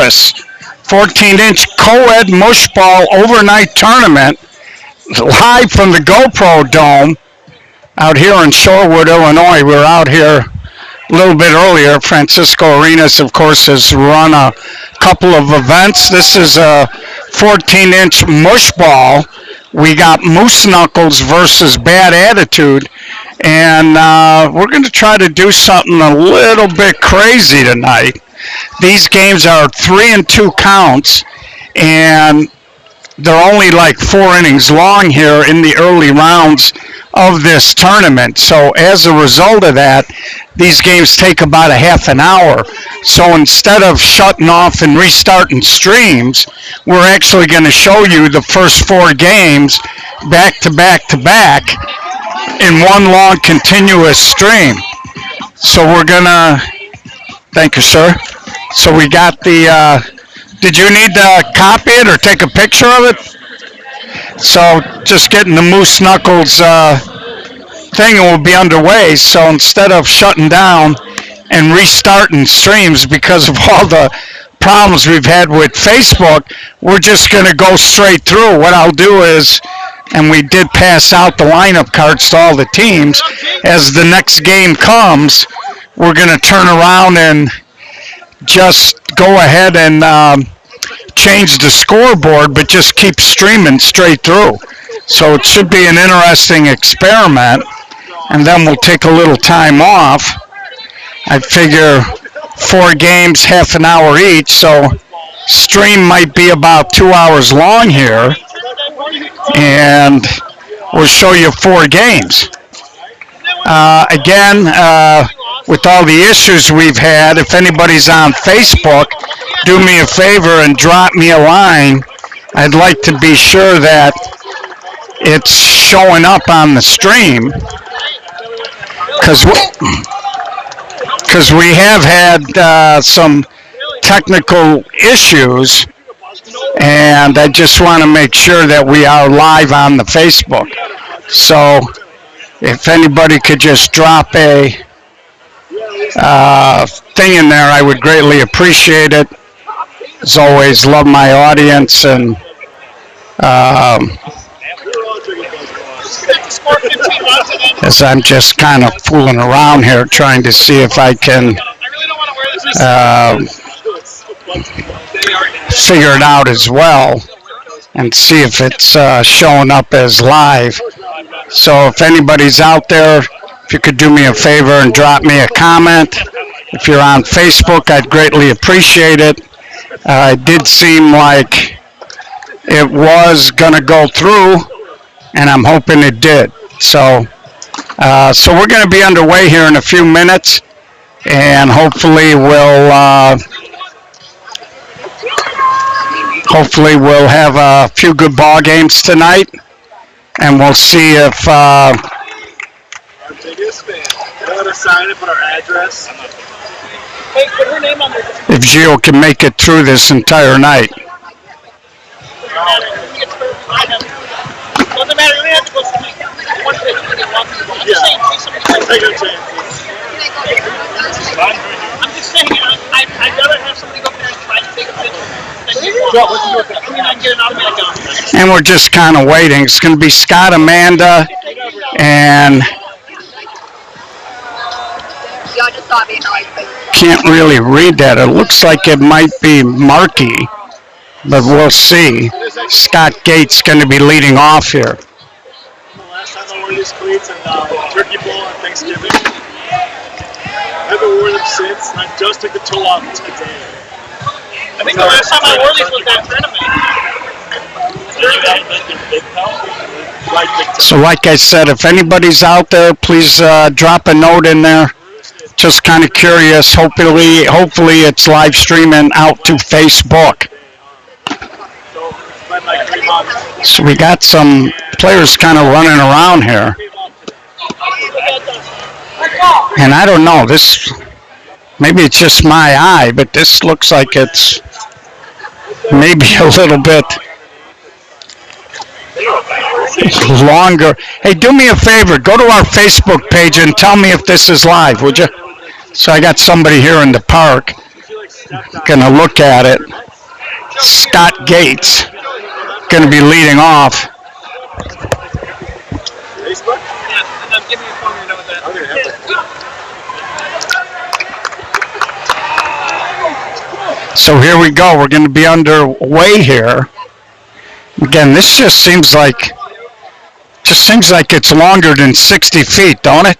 Harris 14-inch co-ed mush ball overnight tournament live from the GoPro Dome out here in Shorewood, Illinois. We're out here a little bit earlier. Francisco Arenas, of course, has run a couple of events. This is a 14-inch mush ball. We got Moose Knuckles versus Bad Attitude, and we're going to try to do something a little bit crazy tonight. These games are 3 and 2 counts, and they're only like 4 innings long here in the early rounds of this tournament. So as a result of that, these games take about a half an hour. So instead of shutting off and restarting streams, we're actually going to show you the first 4 games back to back to back in one long continuous stream. So we're going to, thank you, sir. So we got the, did you need to copy it or take a picture of it? So just getting the Moose Knuckles thing will be underway. So instead of shutting down and restarting streams because of all the problems we've had with Facebook, we're just going to go straight through. What I'll do is, and we did pass out the lineup cards to all the teams, as the next game comes, we're going to turn around and just go ahead and change the scoreboard, but just keep streaming straight through. So it should be an interesting experiment, and then we'll take a little time off. I figure 4 games, half an hour each, so stream might be about 2 hours long here, and we'll show you 4 games. Again, with all the issues we've had, if anybody's on Facebook, do me a favor and drop me a line. I'd like to be sure that it's showing up on the stream, because we have had some technical issues, and I just want to make sure that we are live on the Facebook. So if anybody could just drop a thing in there, I would greatly appreciate it. As always, love my audience, and as I'm just kind of fooling around here trying to see if I can figure it out as well and see if it's showing up as live. So if anybody's out there, if you could do me a favor and drop me a comment. If you're on Facebook, I'd greatly appreciate it. It did seem like it was going to go through, and I'm hoping it did. So we're going to be underway here in a few minutes, and hopefully we'll have a few good ball games tonight, and we'll see if our biggest fan. We got to sign it, put our address. Hey, put her name on there. If Gio can make it through this entire night. Doesn't matter. We have to go for me. Take a chance. I'm just saying, I'd rather have somebody go up there and try to take a picture. And we're just kind of waiting. It's going to be Scott, Amanda, and can't really read that. It looks like it might be Markey, but we'll see. Scott Gates going to be leading off here. Last time I wore these cleats in Turkey Bowl on Thanksgiving. I haven't worn them since, and I just took the toe off today. I think the last time I wore these was that tournament. So like I said, if anybody's out there, please drop a note in there. Just kind of curious. Hopefully it's live streaming out to Facebook. So we got some players kind of running around here. And I don't know, this, maybe it's just my eye, but this looks like it's maybe a little bit longer. Hey, do me a favor, go to our Facebook page and tell me if this is live, would you? So I got somebody here in the park Gonna look at it. Scott Gates gonna be leading off. Facebook? Yeah, and then give me a phone when you're done with that. I'm gonna have it. So here we go. We're going to be underway here. Again, this just seems like it's longer than 60 feet, don't it?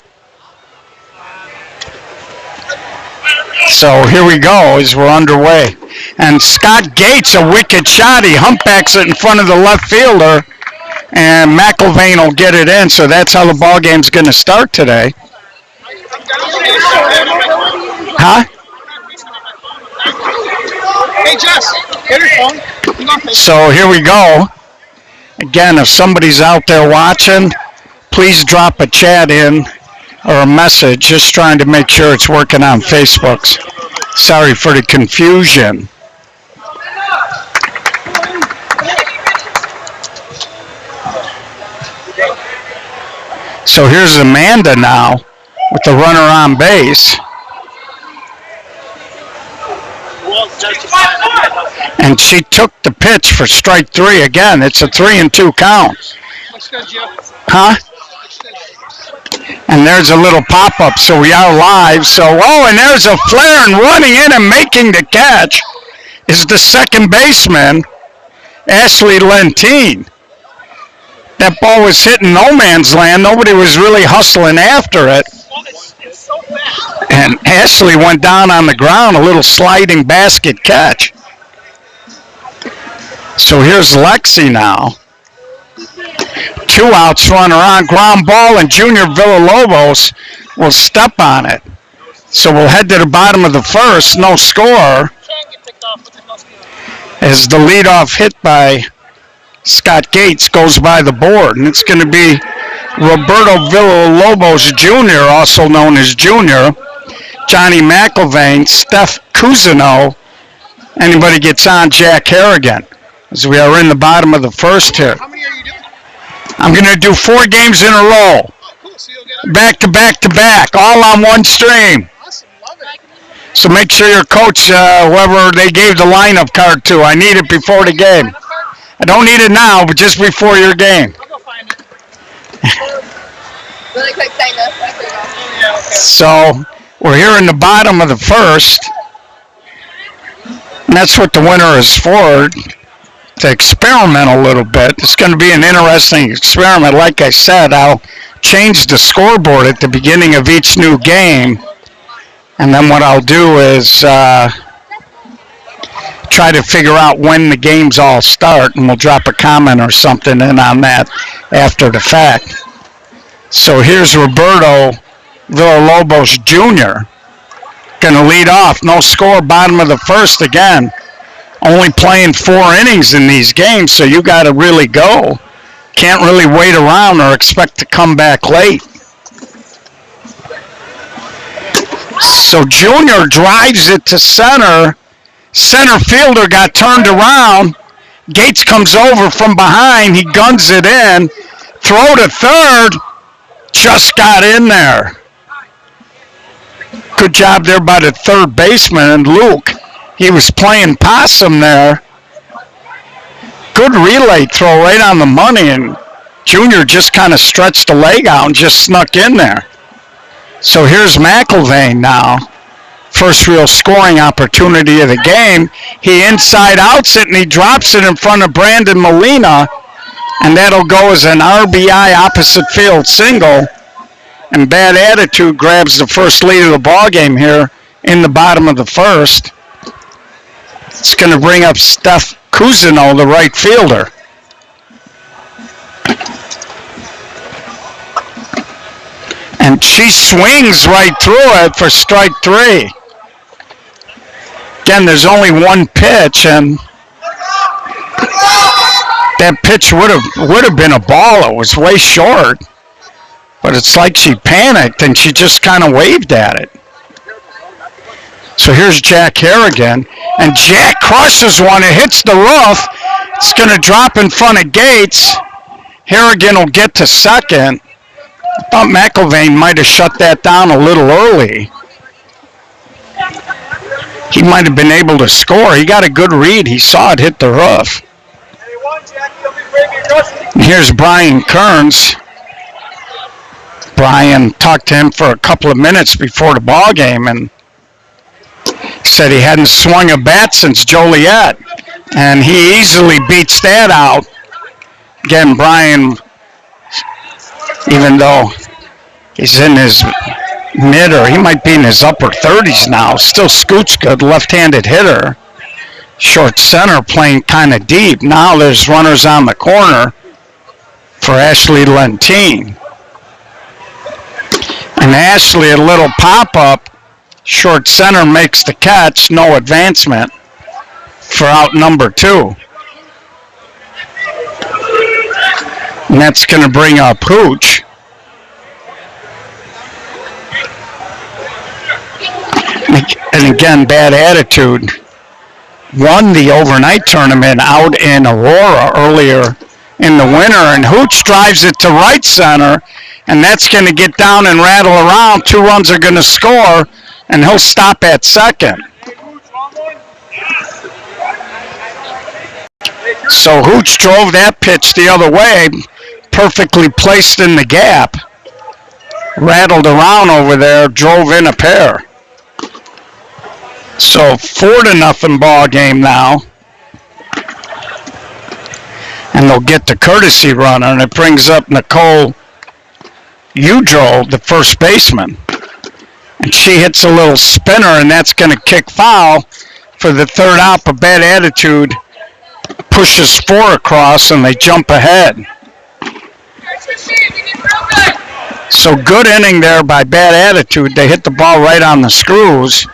So here we go as we're underway. And Scott Gates, a wicked shot. He humpbacks it in front of the left fielder, and McIlvain will get it in. So that's how the ball game's going to start today. Huh? Hey, Jess, get your phone. So here we go. Again, if somebody's out there watching, please drop a chat in or a message, just trying to make sure it's working on Facebook. Sorry for the confusion. So here's Amanda now with the runner on base. And she took the pitch for strike 3 again. It's a 3-2 count. Huh? And there's a little pop-up, so we are live. So, and there's a flare, and running in and making the catch is the second baseman, Ashley Lentine. That ball was hitting no man's land. Nobody was really hustling after it. And Ashley went down on the ground, a little sliding basket catch. So here's Lexi now. 2 outs, runner on, ground ball, and Junior Villalobos will step on it. So we'll head to the bottom of the first, no score, as the leadoff hit by Scott Gates goes by the board. And it's going to be Roberto Villalobos Jr., also known as Junior, Johnny McIlvain, Steph Cousineau, anybody gets on, Jack Harrigan, as we are in the bottom of the first here. How many are you doing? I'm going to do 4 games in a row. Oh, cool. So you'll get Back to back to back, all on one stream. Awesome. Love it. So make sure your coach, whoever they gave the lineup card to, I need it before the game. I don't need it now, but just before your game. I'll go find it. Really quick sign up. Yeah, okay. So we're here in the bottom of the first. And that's what the winner is for, to experiment a little bit. It's going to be an interesting experiment. Like I said, I'll change the scoreboard at the beginning of each new game. And then what I'll do is try to figure out when the games all start, and we'll drop a comment or something in on that after the fact. So here's Roberto Villalobos Jr. going to lead off. No score, bottom of the first again. Only playing 4 innings in these games, so you got to really go. Can't really wait around or expect to come back late. So Junior drives it to center. Center fielder got turned around. Gates comes over from behind. He guns it in. Throw to third. Just got in there. Good job there by the third baseman, and Luke. He was playing possum there. Good relay throw right on the money, and Junior just kind of stretched the leg out and just snuck in there. So here's McIlvain now. First real scoring opportunity of the game. He inside outs it, and he drops it in front of Brandon Molina, and that'll go as an RBI opposite field single. And Bad Attitude grabs the first lead of the ball game here in the bottom of the first. It's going to bring up Steph Cousineau, the right fielder. And she swings right through it for strike 3. Again, there's only one pitch, and that pitch would have been a ball. It was way short, but it's like she panicked and she just kind of waved at it. So here's Jack Harrigan, and Jack crushes one. It hits the roof. It's going to drop in front of Gates. Harrigan will get to second. I thought McIlvain might have shut that down a little early. he might have been able to score. He got a good read. He saw it hit the roof. And here's Brian Kearns. Brian talked to him for a couple of minutes before the ball game and said he hadn't swung a bat since Joliet, and he easily beats that out. Again, Brian, even though he's in his mid, or he might be in his upper 30s now, still scoots good, left-handed hitter. Short center, playing kind of deep. Now there's runners on the corner for Ashley Lentine. And Ashley, a little pop-up, short center makes the catch, no advancement for out number 2. And that's going to bring up Hooch. And again, bad attitude. Won the overnight tournament out in Aurora earlier in the winter, and Hooch drives it to right center, and that's going to get down and rattle around. 2 runs are going to score, and he'll stop at second. So Hooch drove that pitch the other way, perfectly placed in the gap, rattled around over there, drove in a pair. So 4-0 ball game now. And they'll get the courtesy runner, and it brings up Nicole Udrow, the first baseman. And she hits a little spinner, and that's going to kick foul for the third out. But bad attitude pushes 4 across, and they jump ahead. So good inning there by bad attitude. They hit the ball right on the screws.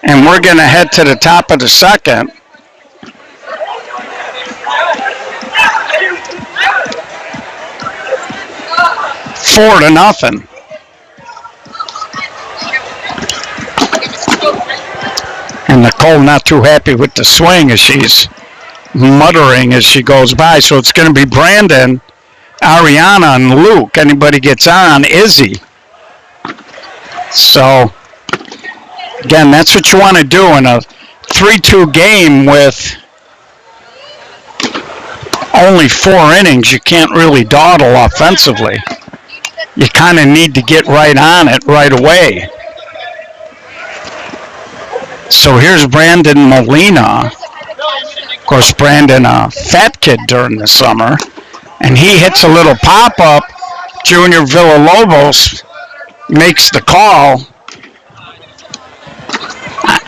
And we're going to head to the top of the second. Four to nothing. And Nicole not too happy with the swing as she's muttering as she goes by. So it's going to be Brandon, Ariana, and Luke. Anybody gets on, Izzy. So, again, that's what you want to do in a 3-2 game with only 4 innings. You can't really dawdle offensively. You kind of need to get right on it right away. So here's Brandon Molina. Of course, Brandon, a fat kid during the summer. And he hits a little pop-up. Junior Villalobos makes the call.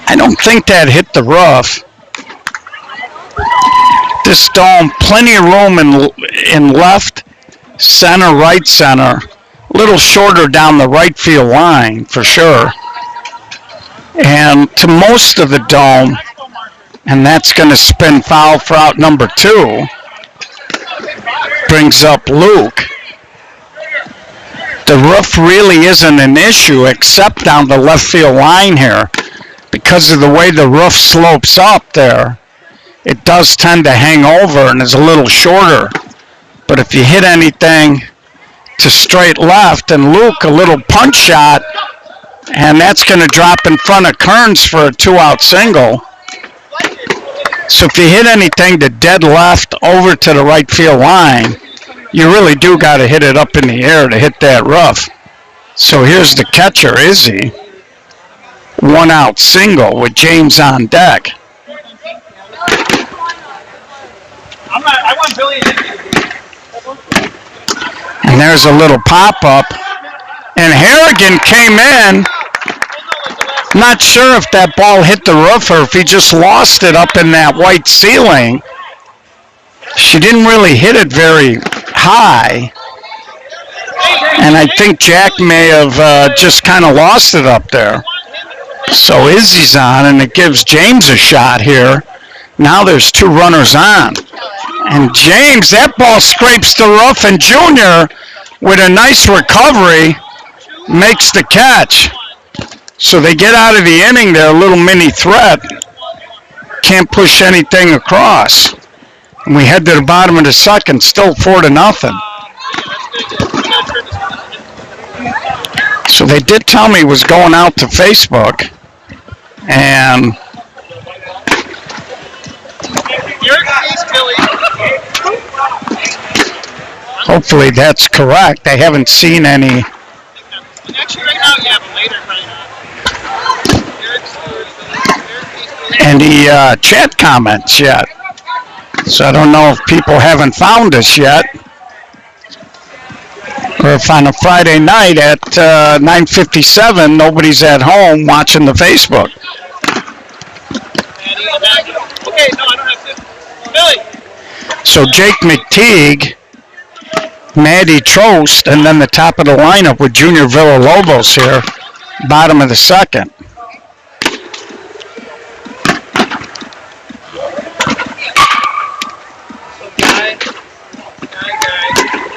I don't think that hit the roof. This dome, plenty of room in left, center, right center. A little shorter down the right field line for sure. And to most of the dome, and that's going to spin foul for out number 2. Brings up Luke. The roof really isn't an issue except down the left field line here. Because of the way the roof slopes up there, it does tend to hang over and is a little shorter. But if you hit anything to straight left, and Luke, a little punch shot, and that's going to drop in front of Kearns for a 2-out single. So if you hit anything to dead left over to the right field line, you really do got to hit it up in the air to hit that rough. So here's the catcher, Izzy. 1-out single with James on deck. I want Billy and there's a little pop-up. And Harrigan came in. Not sure if that ball hit the roof or if he just lost it up in that white ceiling. She didn't really hit it very high. And I think Jack may have just kind of lost it up there. So Izzy's on, and it gives James a shot here. Now there's 2 runners on. And James, that ball scrapes the roof, and Junior, with a nice recovery, makes the catch. So they get out of the inning there, a little mini threat. Can't push anything across. And we head to the bottom of the second, still 4-0. So they did tell me he was going out to Facebook. And Hopefully that's correct. I haven't seen any. Actually, right now, yeah, but later, probably not. Any chat comments yet. So I don't know if people haven't found us yet. Or if on a Friday night at 9:57 nobody's at home watching the Facebook. Okay, no, I don't have to. Billy! So Jake McTeague, Maddie Trost, and then the top of the lineup with Junior Villalobos here, bottom of the second.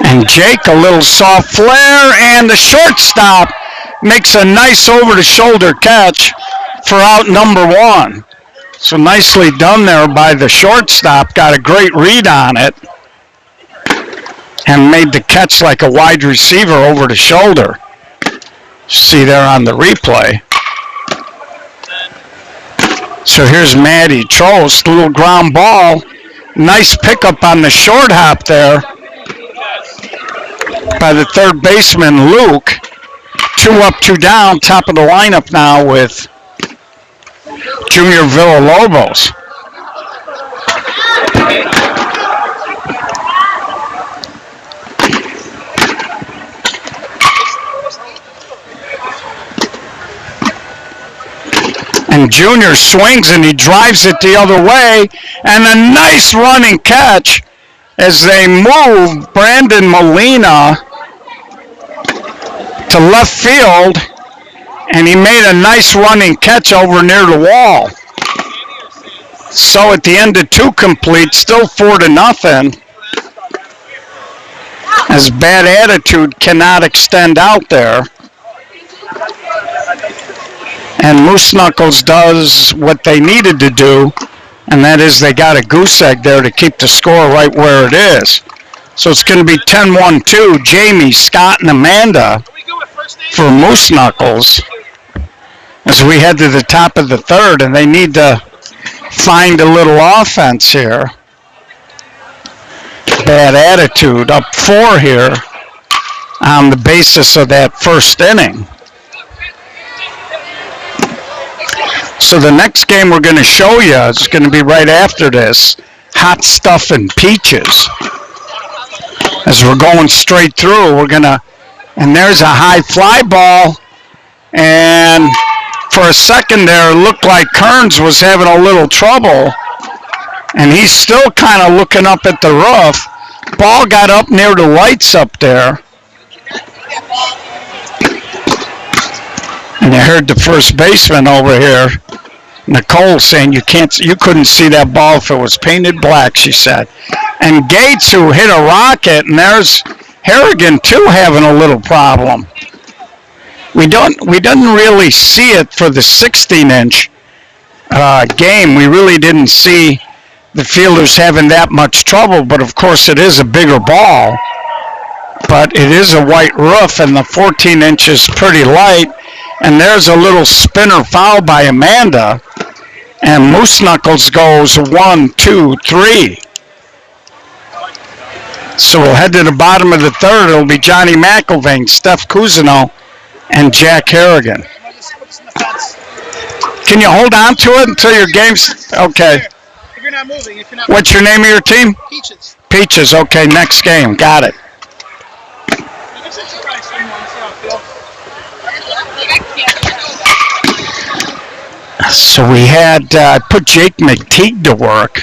And Jake, a little soft flare, and the shortstop makes a nice over-the-shoulder catch for out number one. So nicely done there by the shortstop. Got a great read on it and made the catch like a wide receiver over the shoulder. See there on the replay. So here's Maddie Trost, little ground ball. Nice pickup on the short hop there by the third baseman, Luke. 2 up, 2 down, top of the lineup now with Junior Villalobos. And Junior swings and he drives it the other way, and a nice running catch as they move Brandon Molina to left field, and he made a nice running catch over near the wall. So at the end of 2 complete, still 4-0, as bad attitude cannot extend out there. And Moose Knuckles does what they needed to do, and that is they got a goose egg there to keep the score right where it is. So it's going to be 10-1-2, Jamie, Scott, and Amanda for Moose Knuckles as we head to the top of the third, and they need to find a little offense here. Bad attitude, up 4 here on the basis of that first inning. So the next game we're going to show you is going to be right after this, Hot Stuff and Peaches. As we're going straight through, we're going to, and there's a high fly ball, and for a second there it looked like Kearns was having a little trouble, and he's still kind of looking up at the roof. Ball got up near the lights up there. And I heard the first baseman over here, Nicole, saying you couldn't see that ball if it was painted black, she said. And Gates, who hit a rocket, and there's Harrigan too having a little problem. We didn't really see it for the 16-inch game. We really didn't see the fielders having that much trouble, but of course it is a bigger ball. But it is a white roof, and the 14 inch is pretty light. And there's a little spinner foul by Amanda. And Moose Knuckles goes 1, 2, 3. So we'll head to the bottom of the third. It'll be Johnny McIlvain, Steph Cousineau, and Jack Harrigan. Can you hold on to it until your game's... Okay. If you're not moving, if you're not What's your name of your team? Peaches. Peaches. Okay, next game. Got it. So we had put Jake McTeague to work.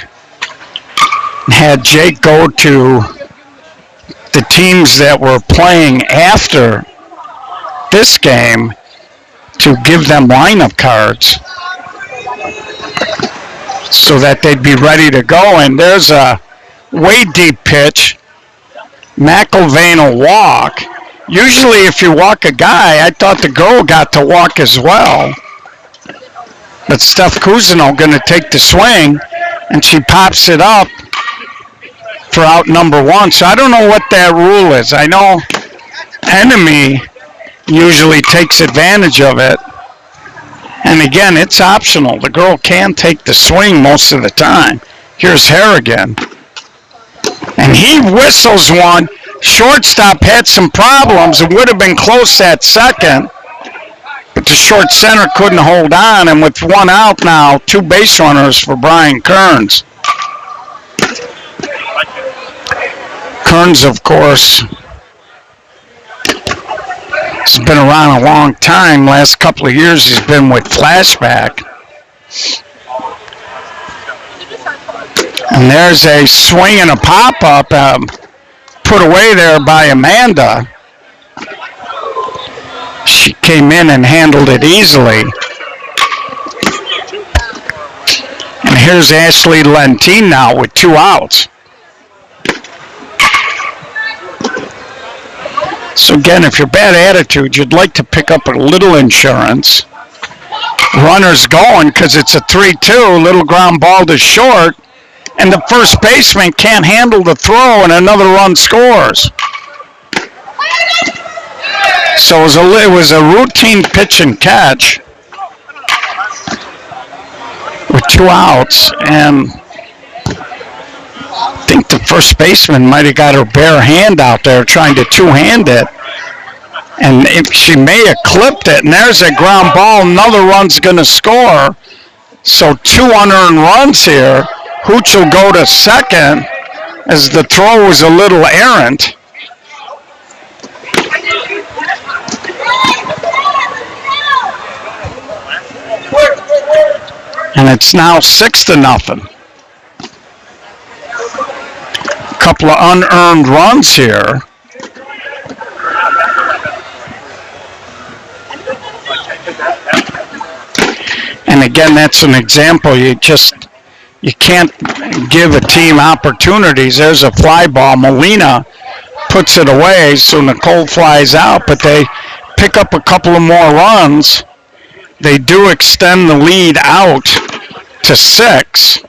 Had Jake go to the teams that were playing after this game to give them lineup cards so that they'd be ready to go. And there's a way deep pitch. McIlvain will walk. Usually if you walk a guy, I thought the girl got to walk as well. But Steph Cousineau going to take the swing, and she pops it up for out number 1. So I don't know what that rule is. I know Enemy usually takes advantage of it. And again, it's optional. The girl can take the swing most of the time. Here's Harrigan. And he whistles one Shortstop had some problems. It would have been close at second, but the short center couldn't hold on. And with one out now, 2 base runners for Brian Kearns. Kearns, of course, has been around a long time. Last couple of years, he's been with Flashback. And there's a swing and a pop-up put away there by Amanda. She came in and handled it easily. And here's Ashley Lentine now with 2 outs. So again, if you're bad attitude, you'd like to pick up a little insurance. Runner's going because it's a 3-2. Little ground ball to short. And the first baseman can't handle the throw, and another run scores. So it was a routine pitch and catch with 2 outs, and I think the first baseman might have got her bare hand out there trying to two-hand it, and she may have clipped it, and there's a ground ball. Another run's going to score. So 2 unearned runs here. Hooch will go to second as the throw was a little errant. And it's now 6-0. A couple of unearned runs here. And again, that's an example. You can't give a team opportunities. There's a fly ball. Molina puts it away, so Nicole flies out, but they pick up a couple of more runs. They do extend the lead out to 6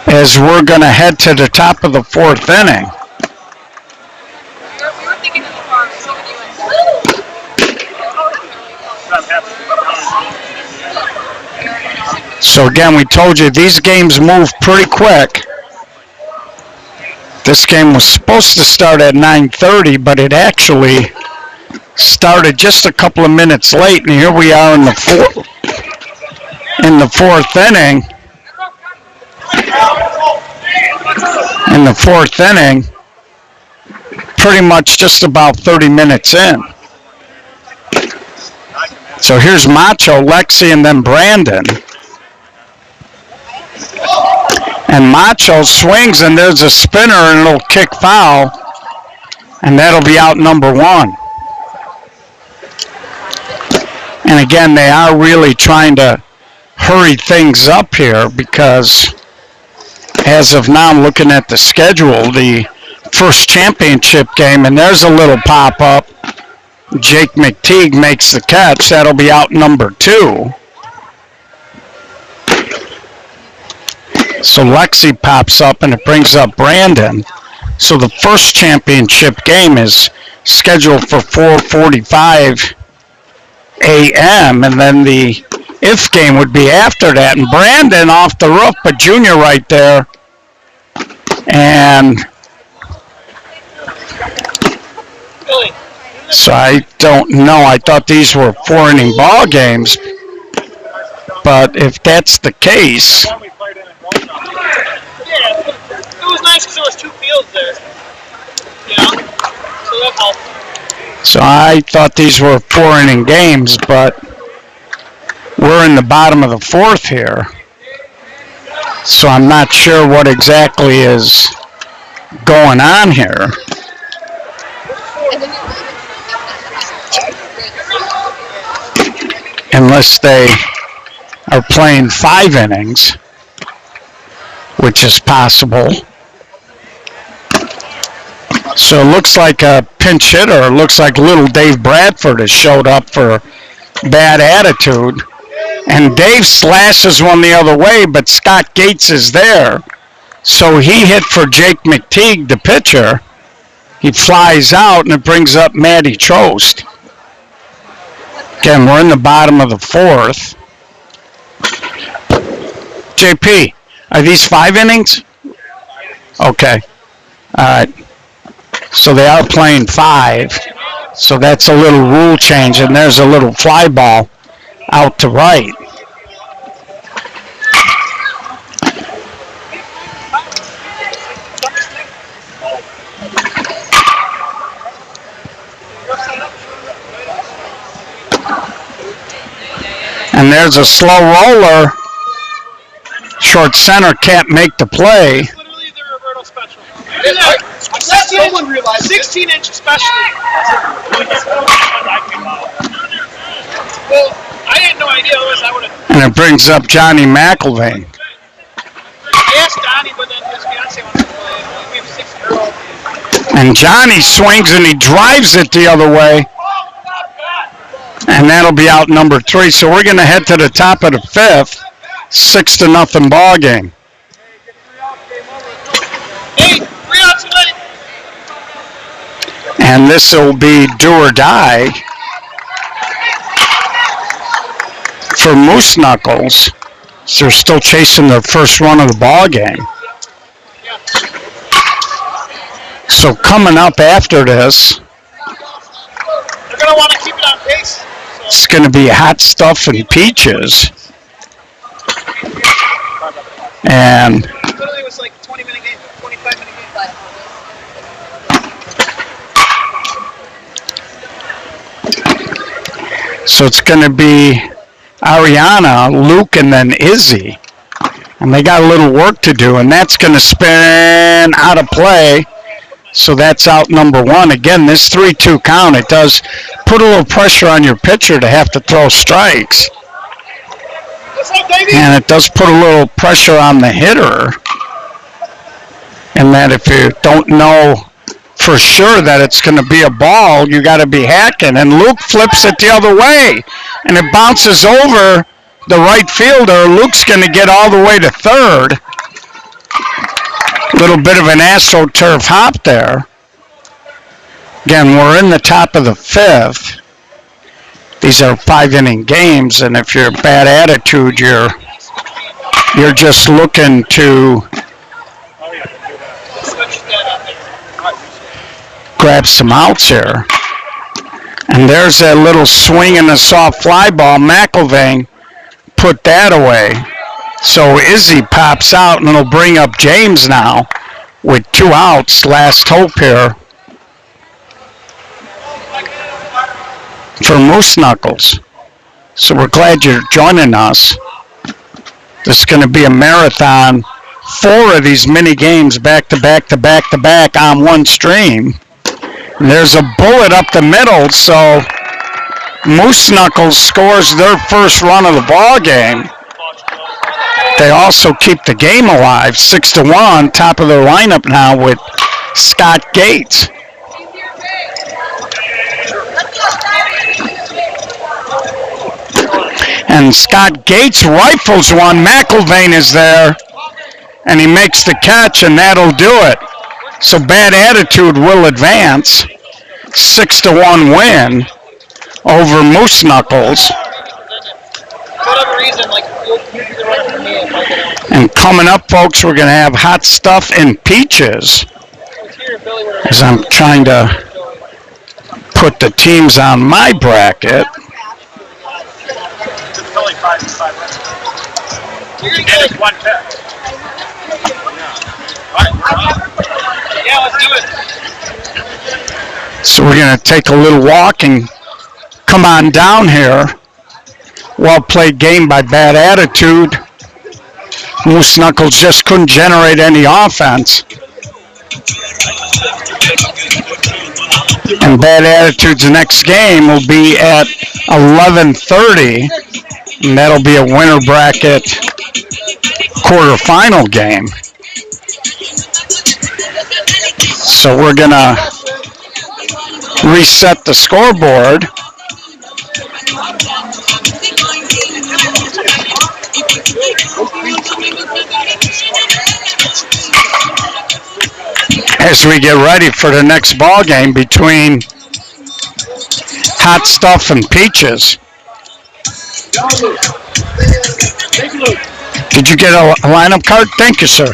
as we're going to head to the top of the 4th inning. So again, we told you these games move pretty quick. This game was supposed to start at 9:30, but it actually started just a couple of minutes late, and here we are in the 4th inning. In the 4th inning, pretty much just about 30 minutes in. So here's Macho, Lexi, and then Brandon. And Macho swings, and there's a spinner, and it'll kick foul, and that'll be out number 1. And again, they are really trying to hurry things up here because as of now, I'm looking at the schedule, the first championship game, and there's a little pop-up. Jake McTeague makes the catch. That'll be out number 2. So Lexi pops up, and it brings up Brandon. So the first championship game is scheduled for 4:45 a.m., and then the if game would be after that. And Brandon off the roof, but Junior right there. And so I don't know. I thought these were 4-inning ball games, but if that's the case... It was nice because there was 2 fields there. Yeah, so that helped. So I thought these were 4-inning games, but we're in the bottom of the 4th here. So I'm not sure what exactly is going on here. Unless they are playing 5 innings, which is possible. So it looks like a pinch hitter. It looks like little Dave Bradford has showed up for bad attitude. And Dave slashes one the other way, but Scott Gates is there. So he hit for Jake McTeague, the pitcher. He flies out, and it brings up Maddie Trost. Again, we're in the bottom of the 4th. JP, are these 5 innings? Okay. All right. So they are playing 5. So that's a little rule change, and there's a little fly ball out to right. And there's a slow roller. Short center can't make the play. It's literally the Roberto special. 16-inch special. Well, I had no idea. Otherwise, I would have. And it brings up Johnny McIlvain. I asked Donnie, but then his fiance wanted to play. We have 6 girls. And Johnny swings and he drives it the other way. And that'll be out number 3. So we're going to head to the top of the 5th. 6-0 ball game. Hey, 3 outs late. And this will be do or die for Moose Knuckles. So they're still chasing their first run of the ball game. So coming up after this, they're going to want to keep it on pace. So. It's going to be hot stuff and peaches. And literally it was like 20-minute game, 25-minute game. So it's going to be Ariana, Luke, and then Izzy. And they got a little work to do, and that's going to spin out of play. So that's out number 1. Again, this 3-2 count, it does put a little pressure on your pitcher to have to throw strikes. And it does put a little pressure on the hitter. And that if you don't know for sure that it's going to be a ball, you got to be hacking. And Luke flips it the other way. And it bounces over the right fielder. Luke's going to get all the way to third. Little bit of an AstroTurf hop there. Again, we're in the top of the 5th. These are 5-inning games, and if you're a bad attitude, you're just looking to grab some outs here. And there's that little swing and a soft fly ball. McIlvain put that away. So Izzy pops out, and it'll bring up James now with 2 outs. Last hope here for Moose Knuckles. So we're glad you're joining us. This is going to be a marathon. 4 of these mini games back to back to back to back on one stream. And there's a bullet up the middle, so Moose Knuckles scores their first run of the ball game. They also keep the game alive, 6-1, top of their lineup now with Scott Gates. And Scott Gates rifles one. McIlvain is there, and he makes the catch, and that'll do it. So Bad Attitude will advance. 6-1 win over Moose Knuckles. For whatever reason, like, you're running for me. And coming up, folks, we're going to have hot stuff and peaches. As I'm trying to put the teams on my bracket. It's only 5 and it's 1 catch. Yeah, let's do it. So we're going to take a little walk and come on down here. Well played game by Bad Attitude. Moose Knuckles just couldn't generate any offense. And Bad Attitude's next game will be at 11:30. And that'll be a winner bracket quarterfinal game. So we're going to reset the scoreboard. As we get ready for the next ball game between Hot Stuff and Peaches. Did you get a lineup card? Thank you, sir.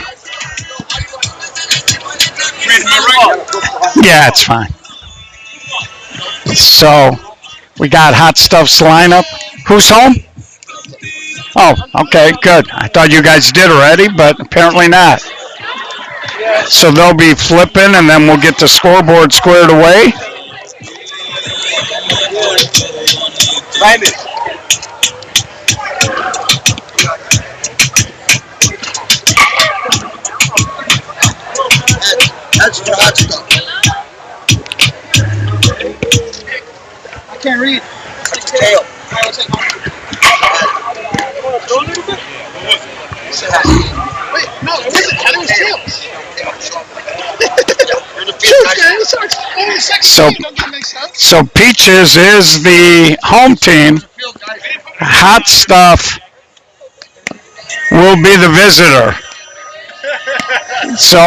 Yeah, it's fine. So we got Hot Stuff's lineup. Who's home? Oh, okay, good. I thought you guys did already, but apparently not. So they'll be flipping, and then we'll get the scoreboard squared away. That's for hot stuff. I can't read. It's tail. Wait, no, it wasn't. It was tails. So Peaches is the home team. Hot Stuff will be the visitor. So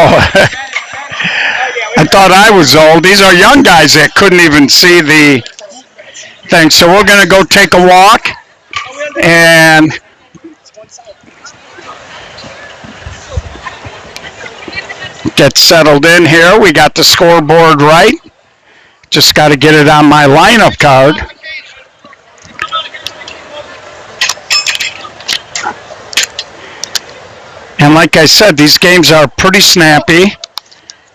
I thought I was old. These are young guys that couldn't even see the thing. So we're going to go take a walk and get settled in here. We got the scoreboard right. Just got to get it on my lineup card. And like I said, these games are pretty snappy,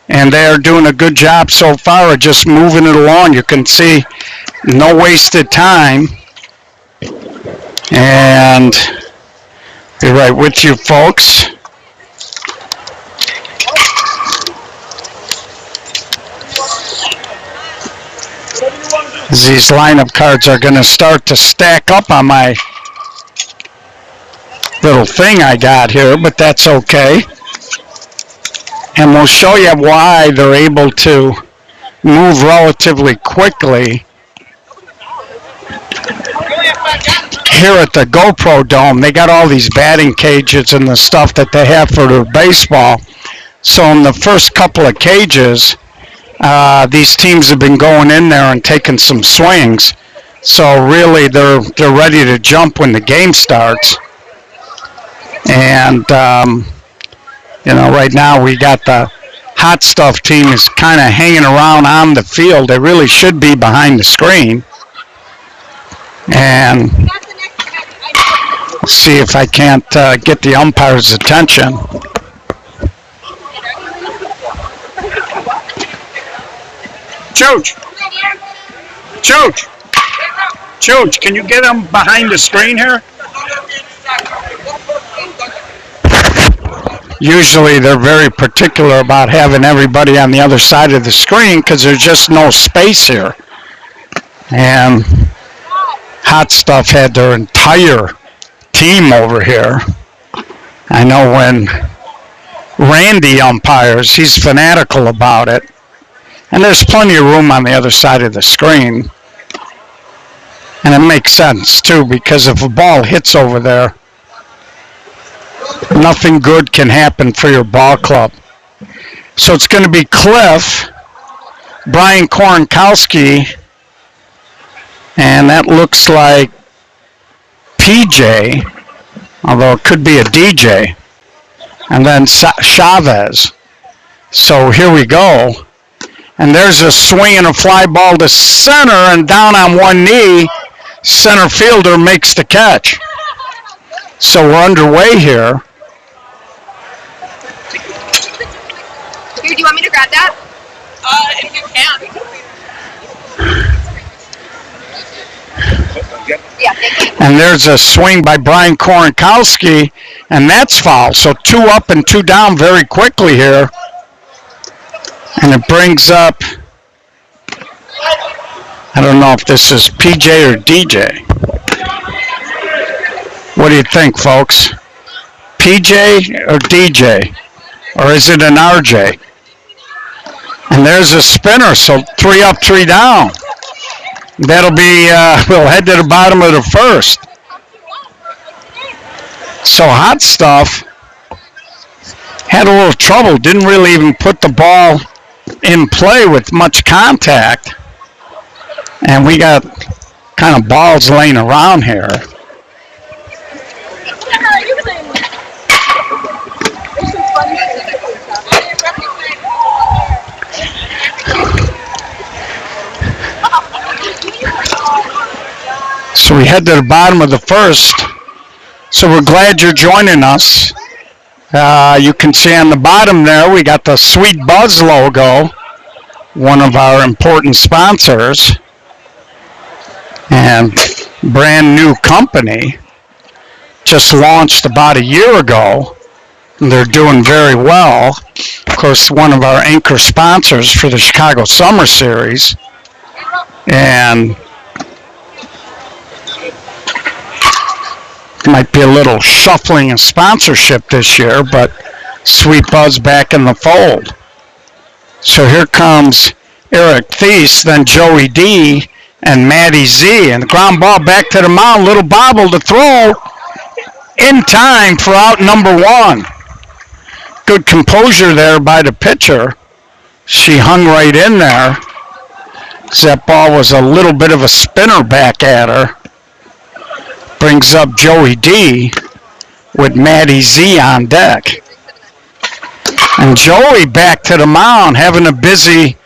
and they are doing a good job so far of just moving it along. You can see no wasted time. And be right with you folks. These lineup cards are going to start to stack up on my little thing I got here, but that's okay. And we'll show you why they're able to move relatively quickly here at the GoPro Dome. They got all these batting cages and the stuff that they have for their baseball. So in the first couple of cages, these teams have been going in there and taking some swings. So really, they're ready to jump when the game starts. And right now we got the Hot Stuff team is kind of hanging around on the field. They really should be behind the screen. And see if I can't get the umpire's attention. Chooch, can you get them behind the screen here? Usually they're very particular about having everybody on the other side of the screen because there's just no space here. And Hot Stuff had their entire team over here. I know when Randy umpires, he's fanatical about it. And there's plenty of room on the other side of the screen. And it makes sense, too, because if a ball hits over there, nothing good can happen for your ball club. So it's going to be Cliff, Brian Koronkowski, and that looks like PJ, although it could be a DJ, and then Chavez. So here we go. And there's a swing and a fly ball to center, and down on one knee, center fielder makes the catch. So we're underway here. Here, do you want me to grab that? If you can. Yeah, thank you. And there's a swing by Brian Koronkowski, and that's foul. So 2 up and 2 down very quickly here. And it brings up, I don't know if this is PJ or DJ. What do you think, folks? PJ or DJ? Or is it an RJ? And there's a spinner, so 3 up, 3 down. That'll be, we'll head to the bottom of the first. So Hot Stuff had a little trouble, didn't really even put the ball in play with much contact. And we got kind of balls laying around here. So we head to the bottom of the first. So we're glad you're joining us. You can see on the bottom there we got the Sweet Buzz logo, one of our important sponsors, and brand new company. Just launched about a year ago. And they're doing very well. Of course, one of our anchor sponsors for the Chicago Summer Series. And might be a little shuffling of sponsorship this year, but Sweet Buzz back in the fold. So here comes Eric Thies, then Joey D, and Matty Z. And the ground ball back to the mound, little bobble to throw in time for out number one. Good composure there by the pitcher. She hung right in there. That ball was a little bit of a spinner back at her. Brings up Joey D with Matty Z on deck. And Joey back to the mound, having a busy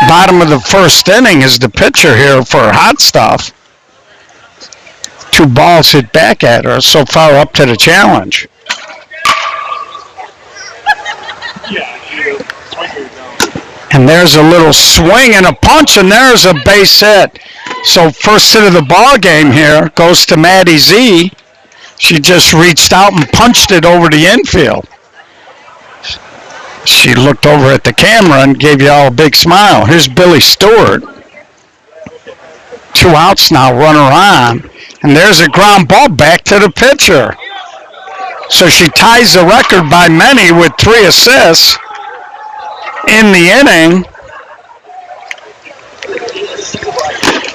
bottom of the first inning as the pitcher here for hot stuff. 2 balls hit back at her, so far up to the challenge. And there's a little swing and a punch, and there's a base hit. So first hit of the ball game here goes to Matty Z. She just reached out and punched it over the infield. She looked over at the camera and gave you all a big smile. Here's Billy Stewart. 2 outs now, runner on. And there's a ground ball back to the pitcher. So she ties the record by many with 3 assists in the inning.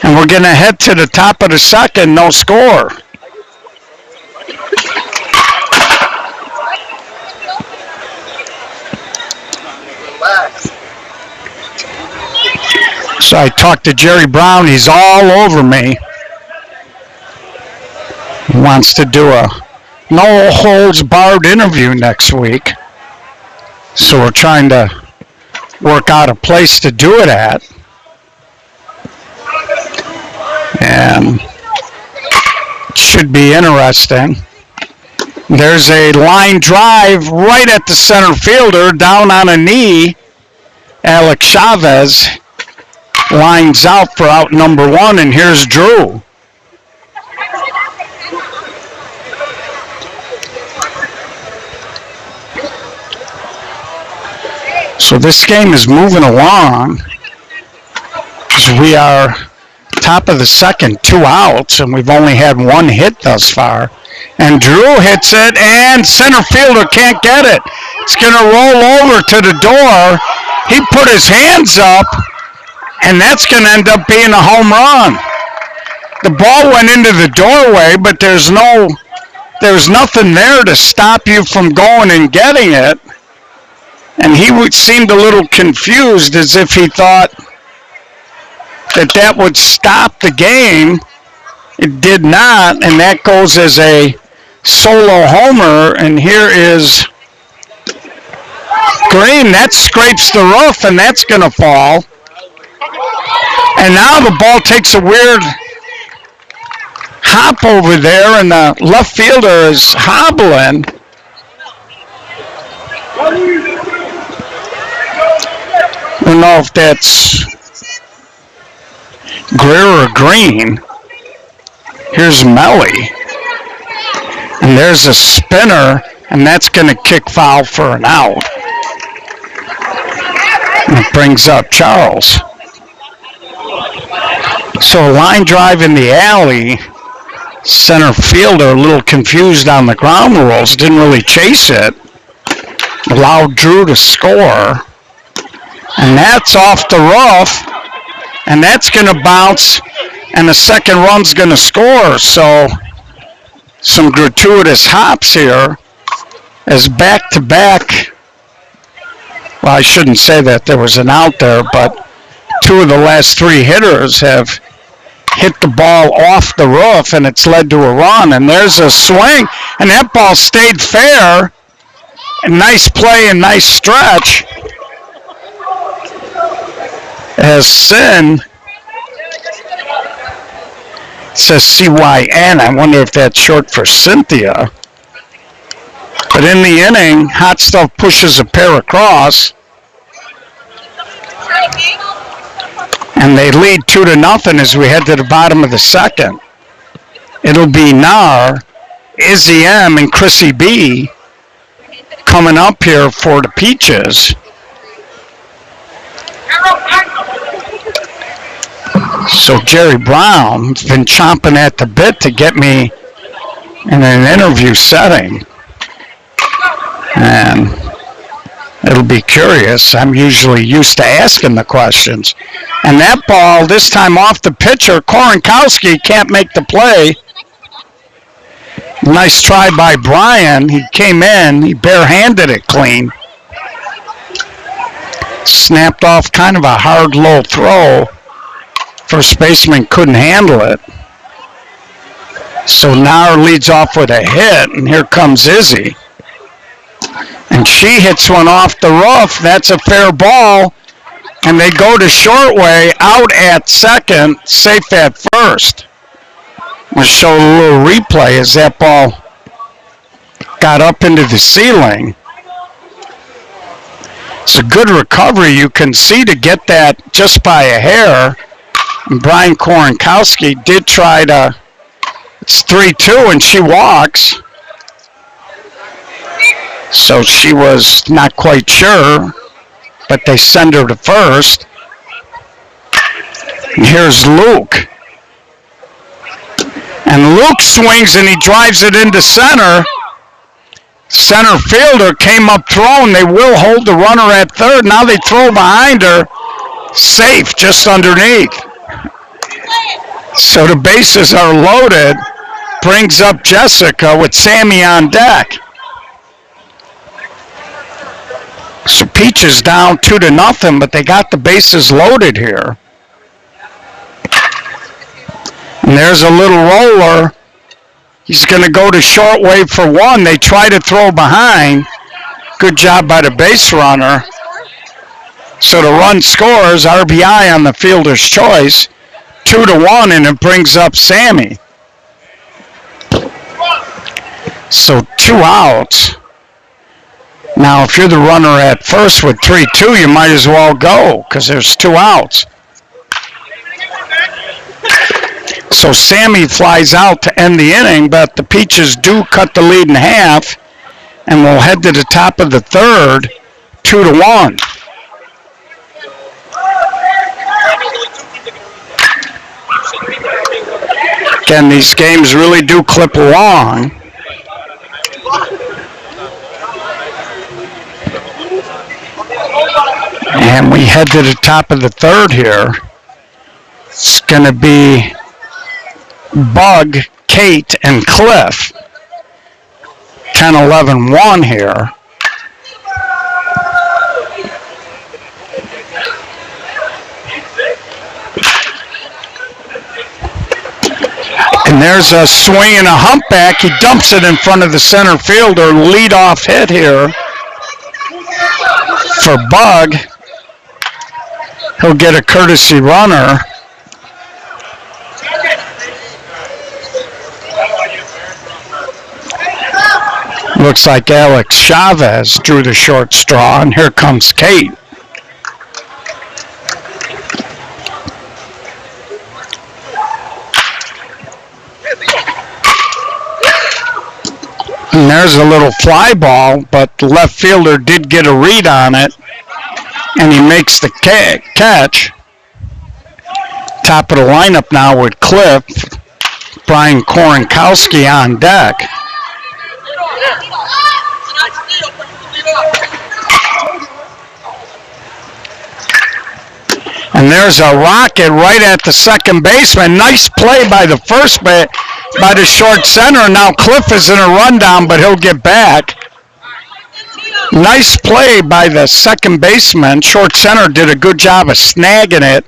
And we're going to head to the top of the second, no score. So I talked to Jerry Brown. He's all over me. He wants to do a no-holds-barred interview next week. So we're trying to work out a place to do it at. And it should be interesting. There's a line drive right at the center fielder, down on a knee. Alex Chavez lines out for out number 1, and here's Drew. So this game is moving along as we are top of the second, 2 outs, and we've only had 1 hit thus far. And Drew hits it, and center fielder can't get it. It's going to roll over to the door. He put his hands up, and that's going to end up being a home run. The ball went into the doorway, but there's nothing there to stop you from going and getting it. And he seemed a little confused, as if he thought that would stop the game. It did not, and that goes as a solo homer. And here is Green. That scrapes the roof, and that's going to fall. And now the ball takes a weird hop over there, and the left fielder is hobbling. I don't know if that's Greer or Green. Here's Melly. And there's a spinner, and that's going to kick foul for an out. And it brings up Charles. So a line drive in the alley. Center fielder a little confused on the ground rules. Didn't really chase it. Allowed Drew to score. And that's off the roof. And that's going to bounce. And the second run's going to score. So some gratuitous hops here as back-to-back. Well, I shouldn't say that there was an out there, but 2 of the last 3 hitters have hit the ball off the roof, and it's led to a run. And there's a swing, and that ball stayed fair. A nice play and nice stretch as Sin It says CYN. I wonder if that's short for Cynthia. But in the inning, Hot Stuff pushes a pair across. And they lead 2-0 as we head to the bottom of the second. It'll be Nar, Izzy M, and Chrissy B coming up here for the Peaches. So Jerry Brown's been chomping at the bit to get me in an interview setting. And it'll be curious. I'm usually used to asking the questions. And that ball, this time off the pitcher, Korenkowski can't make the play. Nice try by Brian. He came in, he barehanded it clean. Snapped off kind of a hard, low throw. First baseman couldn't handle it. So Nair leads off with a hit, and here comes Izzy. And she hits one off the roof. That's a fair ball. And they go to Shortway, out at second, safe at first. We'll show a little replay as that ball got up into the ceiling. It's a good recovery. You can see to get that just by a hair. And Brian Korenkowski did try to, it's 3-2 and she walks. So she was not quite sure, but they send her to first. And here's Luke. And Luke swings and he drives it into center. Center fielder came up throwing. They will hold the runner at third. Now they throw behind her. Safe just underneath. So the bases are loaded. Brings up Jessica with Sammy on deck. So Peach is down 2-0, but they got the bases loaded here. And there's a little roller. He's going to go to Shortway for one. They try to throw behind. Good job by the base runner. So the run scores, RBI on the fielder's choice, 2-1, and it brings up Sammy. So 2 outs. Now, if you're the runner at first with 3-2, you might as well go because there's 2 outs. So Sammy flies out to end the inning, but the Peaches do cut the lead in half, and we'll head to the top of the third, 2-1. Again, these games really do clip along. And we head to the top of the third here. It's going to be Bug, Kate, and Cliff. 10-11-1 here. And there's a swing and a humpback. He dumps it in front of the center fielder. Lead-off hit here for Bug. He'll get a courtesy runner. Looks like Alex Chavez drew the short straw, and here comes Kate. And there's a little fly ball, but the left fielder did get a read on it, and he makes the catch. Top of the lineup now with Cliff, Brian Korenkowski on deck. And there's a rocket right at the second baseman. Nice play by the by the short center. Now Cliff is in a rundown, but he'll get back. Nice play by the second baseman. Short center did a good job of snagging it.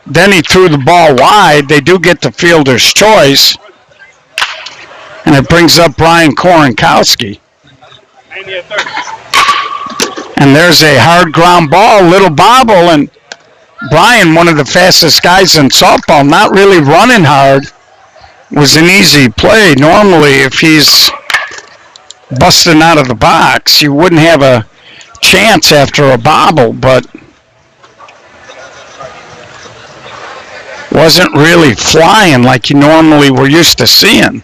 Then he threw the ball wide. They do get the fielder's choice. And it brings up Brian Korenkowski. And there's a hard ground ball, little bobble, and Brian, one of the fastest guys in softball, not really running hard. was an easy play. Normally, if he's busting out of the box, you wouldn't have a chance after a bobble, but wasn't really flying like you normally were used to seeing.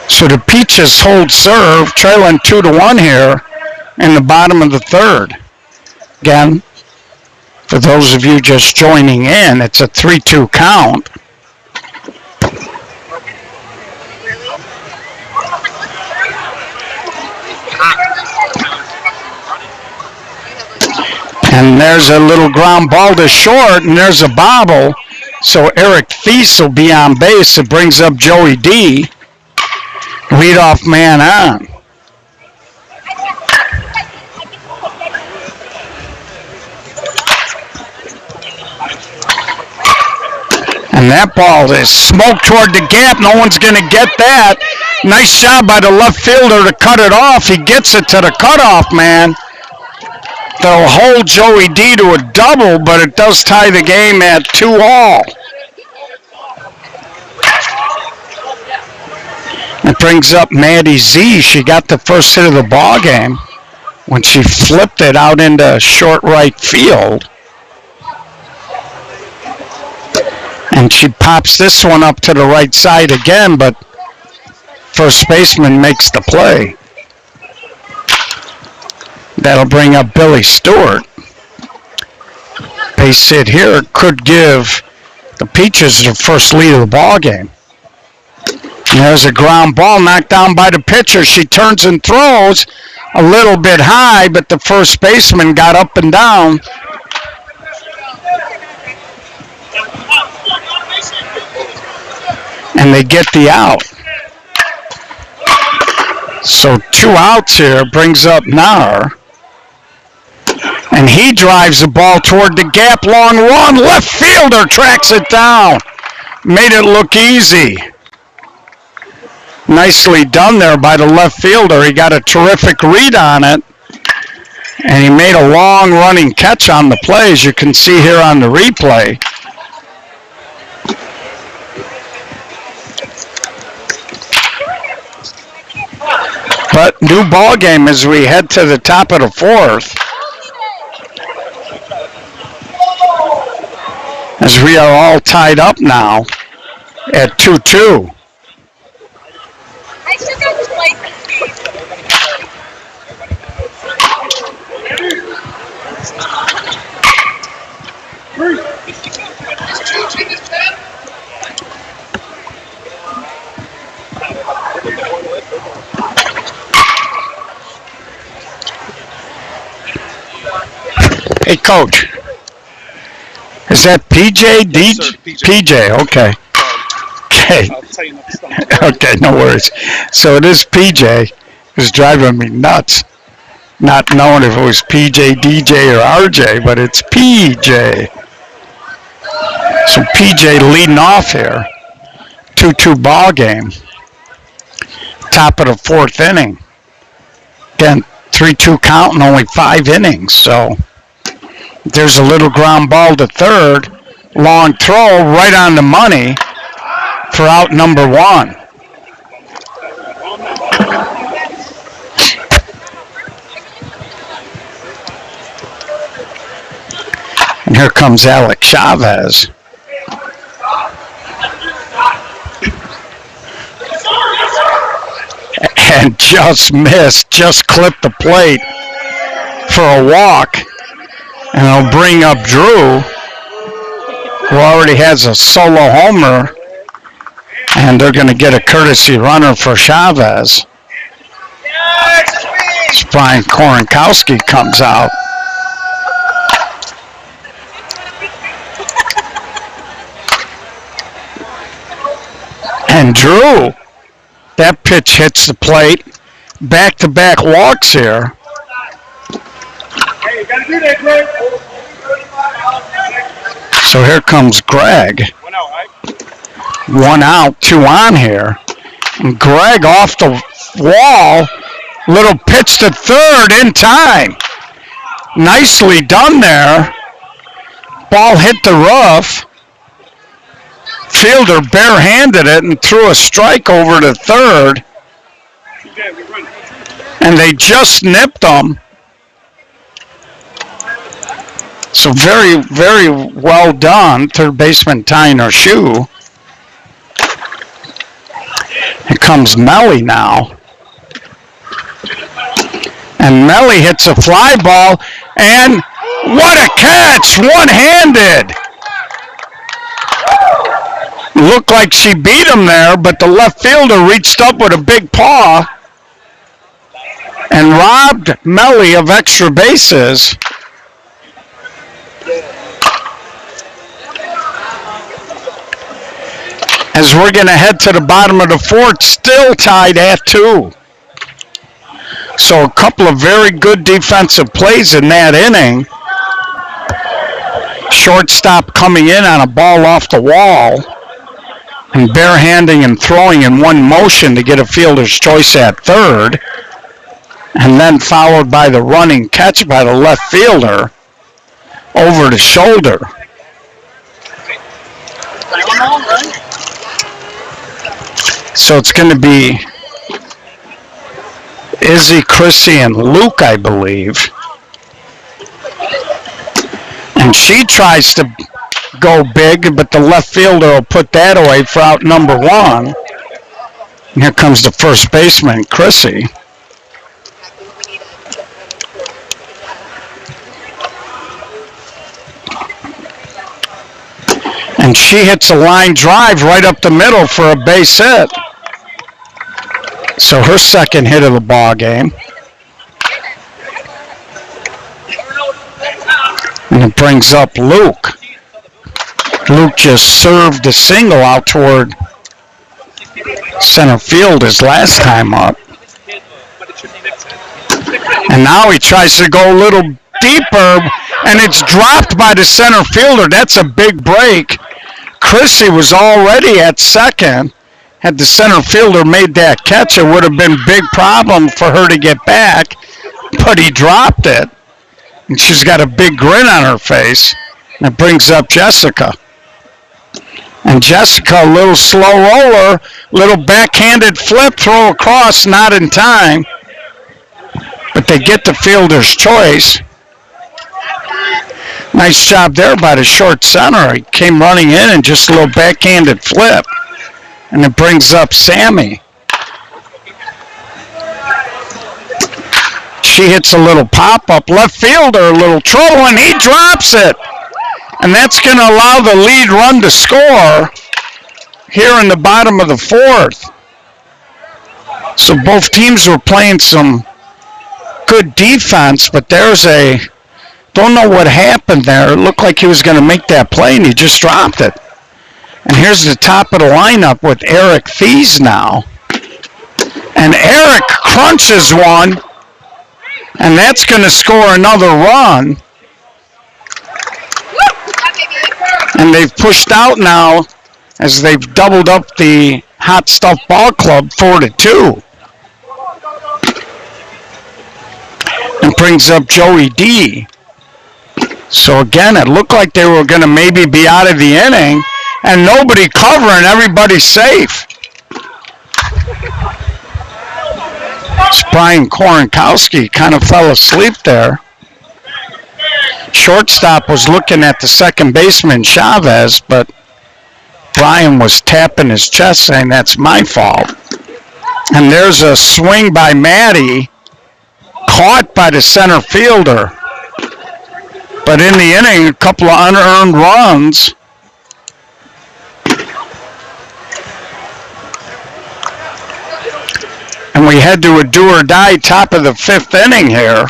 So the Peaches hold serve, trailing 2-1 here in the bottom of the third. Again, for those of you just joining in, it's a 3-2 count. And there's a little ground ball to short, and there's a bobble. So Eric Thies will be on base. It brings up Joey D. Leadoff man on. And that ball is smoked toward the gap. No one's going to get that. Nice job by the left fielder to cut it off. He gets it to the cutoff man. They'll hold Joey D to a double, but it does tie the game at 2-all. It brings up Maddie Z. She got the first hit of the ball game when she flipped it out into short right field. And she pops this one up to the right side again, but first baseman makes the play. That'll bring up Billy Stewart. Base hit here could give the Peaches their first lead of the ball game. And there's a ground ball knocked down by the pitcher. She turns and throws a little bit high, but the first baseman got up and down. And they get the out. So 2 outs here brings up Nair. And he drives the ball toward the gap, long run. Left fielder tracks it down. Made it look easy. Nicely done there by the left fielder. He got a terrific read on it. And he made a long running catch on the play, as you can see here on the replay. But new ball game as we head to the top of the fourth. As we are all tied up now at 2-2. I still got this place. Hey, Coach. Is that PJ? Yes, sir, PJ, okay. Okay. I'll tell you next time. Okay, no worries. So it is PJ. It's driving me nuts. Not knowing if it was PJ, DJ, or RJ, but it's PJ. So PJ leading off here. 2-2 ball game. Top of the fourth inning. Again, 3-2 count and only 5 innings. So there's a little ground ball to third. Long throw right on the money for out number 1. And here comes Alex Chavez. And just missed, just clipped the plate for a walk. And it'll bring up Drew, who already has a solo homer. And they're going to get a courtesy runner for Chavez. Brian Koronkowski comes out. And Drew, that pitch hits the plate. Back-to-back walks here. Hey, you gotta do that, Greg. So here comes Greg. 1 out, right? 1 out, 2 on here. And Greg off the wall. Little pitch to third in time. Nicely done there. Ball hit the roof. Fielder barehanded it and threw a strike over to third. And they just nipped them. So very, very well done. Third baseman tying her shoe. Here comes Melly now. And Melly hits a fly ball. And what a catch! One-handed! Looked like she beat him there, but the left fielder reached up with a big paw and robbed Melly of extra bases. As we're going to head to the bottom of the fourth, still tied at 2. So a couple of very good defensive plays in that inning. Shortstop coming in on a ball off the wall and barehanding and throwing in one motion to get a fielder's choice at third. And then followed by the running catch by the left fielder over the shoulder. So it's going to be Izzy, Chrissy, and Luke, I believe. And she tries to go big, but the left fielder will put that away for out number 1. And here comes the first baseman, Chrissy. And she hits a line drive right up the middle for a base hit. So her second hit of the ball game. And it brings up Luke. Luke just served a single out toward center field his last time up. And now he tries to go a little deeper, and it's dropped by the center fielder. That's a big break. Chrissy was already at second. Had the center fielder made that catch, it would have been a big problem for her to get back, but he dropped it. And she's got a big grin on her face. And it brings up Jessica. And Jessica, a little slow roller, little backhanded flip, throw across, not in time. But they get the fielder's choice. Nice job there by the short center. He came running in and just a little backhanded flip. And it brings up Sammy. She hits a little pop-up. Left fielder, a little trouble, and he drops it. And that's going to allow the lead run to score here in the bottom of the fourth. So both teams were playing some good defense, but there's a, don't know what happened there. It looked like he was going to make that play, and he just dropped it. And here's the top of the lineup with Eric Thies now. And Eric crunches one, and that's going to score another run. And they've pushed out now as they've doubled up the Hot Stuff Ball Club 4-2. And brings up Joey D. So again, it looked like they were going to maybe be out of the inning, and nobody covering, everybody's safe. Brian Korenkowski kind of fell asleep there. Shortstop was looking at the second baseman, Chavez, but Brian was tapping his chest saying, that's my fault. And there's a swing by Maddie, caught by the center fielder. But in the inning, a couple of unearned runs. And we head to a do-or-die top of the fifth inning here.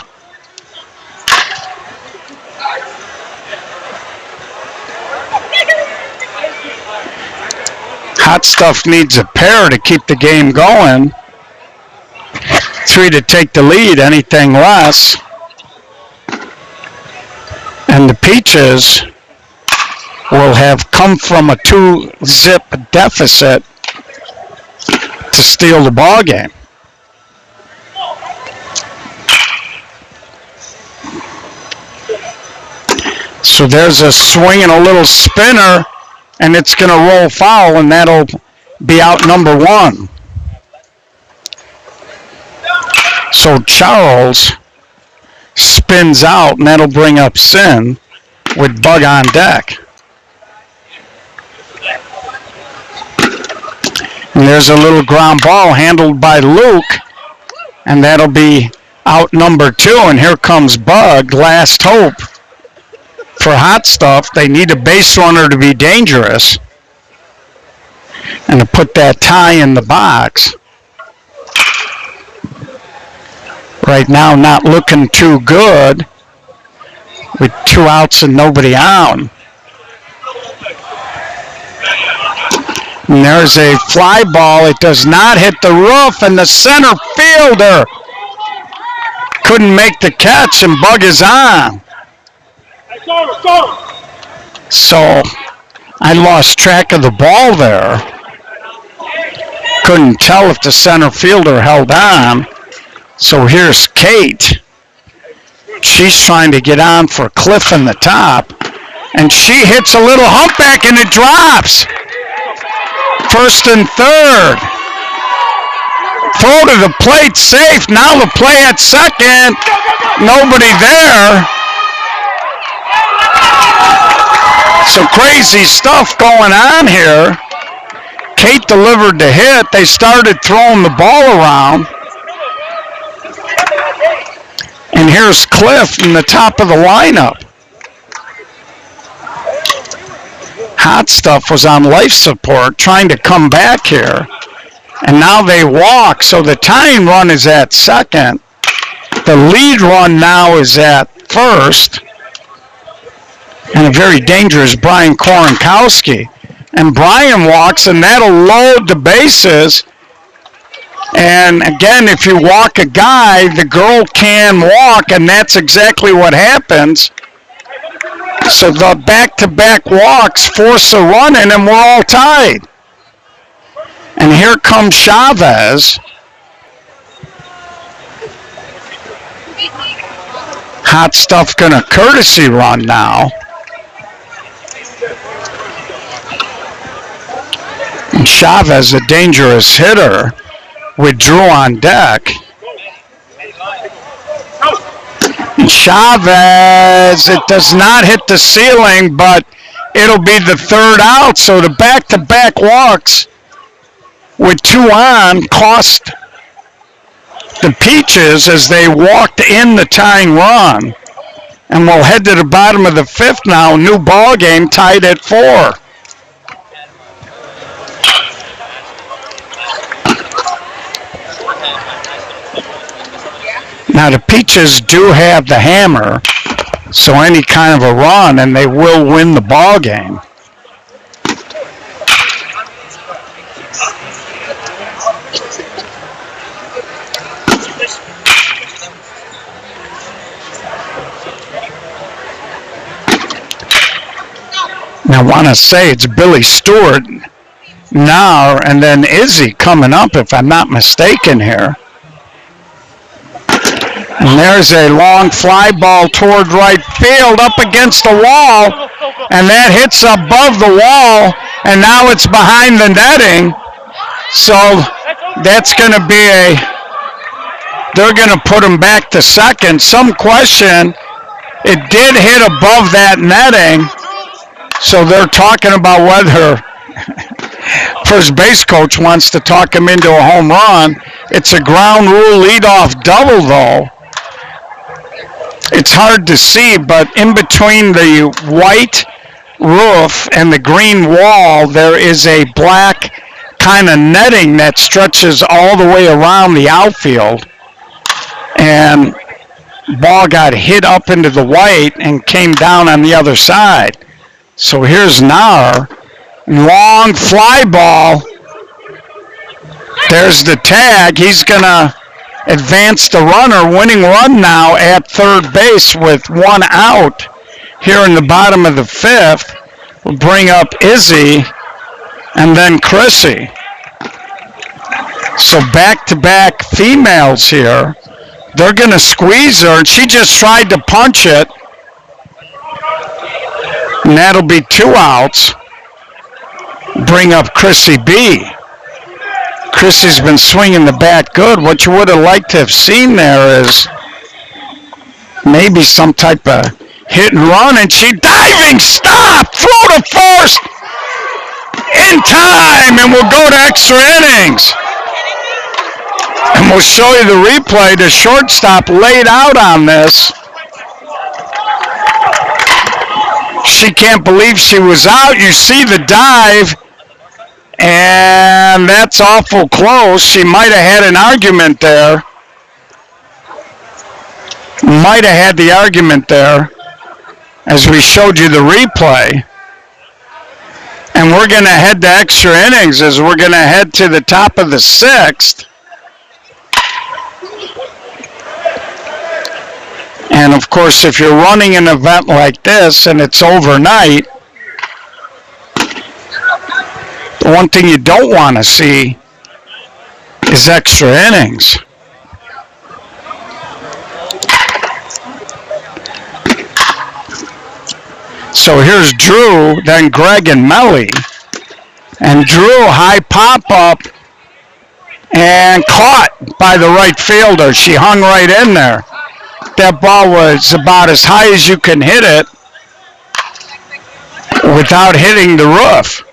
Hot Stuff needs a pair to keep the game going. 3 to take the lead, anything less. And the Peaches will have come from a 2-zip deficit to steal the ball game. So there's a swing and a little spinner, and it's going to roll foul, and that'll be out number 1. So Charles spins out, and that'll bring up Sin with Bug on deck. And there's a little ground ball handled by Luke, and that'll be out number 2. And here comes Bug, last hope for Hot Stuff. They need a base runner to be dangerous and to put that tie in the box. Right now, not looking too good with 2 outs and nobody on. And there's a fly ball. It does not hit the roof, and the center fielder couldn't make the catch, and Bug is on. So I lost track of the ball there. Couldn't tell if the center fielder held on. So here's Kate. She's trying to get on for Cliff in the top, and she hits a little humpback, and it drops. First and third. Throw to the plate, safe. Now the play at second. Nobody there. So crazy stuff going on here. Kate delivered the hit. They started throwing the ball around. And here's Cliff in the top of the lineup. Hot Stuff was on life support trying to come back here. And now they walk, so the tying run is at second. The lead run now is at first. And a very dangerous Brian Koronkowski. And Brian walks, and that'll load the bases. And again, if you walk a guy, the girl can walk, and that's exactly what happens. So the back-to-back walks force a run in, and we're all tied. And here comes Chavez. Hot Stuff gonna courtesy run now. And Chavez, a dangerous hitter, with Drew on deck. And Chavez, it does not hit the ceiling, but it'll be the third out. So the back-to-back walks with 2 on cost the Peaches as they walked in the tying run. And we'll head to the bottom of the 5th now. New ball game tied at 4. Now the Peaches do have the hammer, so any kind of a run and they will win the ball game. Now I want to say it's Billy Stewart now, and then Izzy coming up, if I'm not mistaken here. And there's a long fly ball toward right field, up against the wall, and that hits above the wall, and now it's behind the netting. So that's going to be they're going to put him back to second. Some question, it did hit above that netting, so they're talking about whether first base coach wants to talk him into a home run. It's a ground rule leadoff double, though. It's hard to see, but in between the white roof and the green wall, there is a black kind of netting that stretches all the way around the outfield. And ball got hit up into the white and came down on the other side. So here's Nair. Long fly ball. There's the tag. He's going to advance the runner. Winning run now at third base with 1 out here in the bottom of the 5th. We'll bring up Izzy and then Chrissy. So back-to-back females here. They're going to squeeze her, and she just tried to punch it. And that'll be 2 outs. Bring up Chrissy B. Chrissy's been swinging the bat good. What you would have liked to have seen there is maybe some type of hit and run, and she diving, stop, throw to first, in time, and we'll go to extra innings. And we'll show you the replay. The shortstop laid out on this. She can't believe she was out. You see the dive, and that's awful close. She might have had an argument there. Might have had the argument there as we showed you the replay. And we're going to head to extra innings as we're going to head to the top of the 6th. And of course, if you're running an event like this and it's overnight, the one thing you don't want to see is extra innings. So here's Drew, then Greg and Melly. And Drew, high pop-up, and caught by the right fielder. She hung right in there. That ball was about as high as you can hit it without hitting the roof.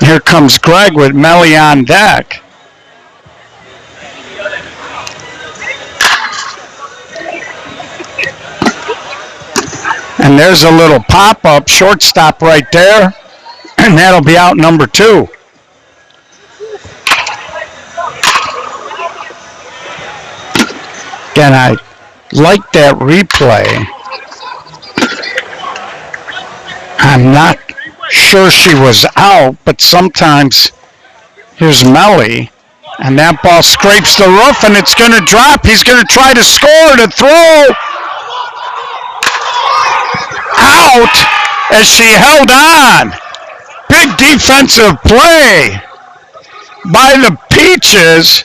Here comes Greg with Melly on deck. And there's a little pop-up, shortstop right there, and that'll be out number 2. And I like that replay. I'm not sure she was out, but sometimes here's Melly, and that ball scrapes the roof, and it's going to drop. He's going to try to score, to throw. Out as she held on. Big defensive play by the Peaches.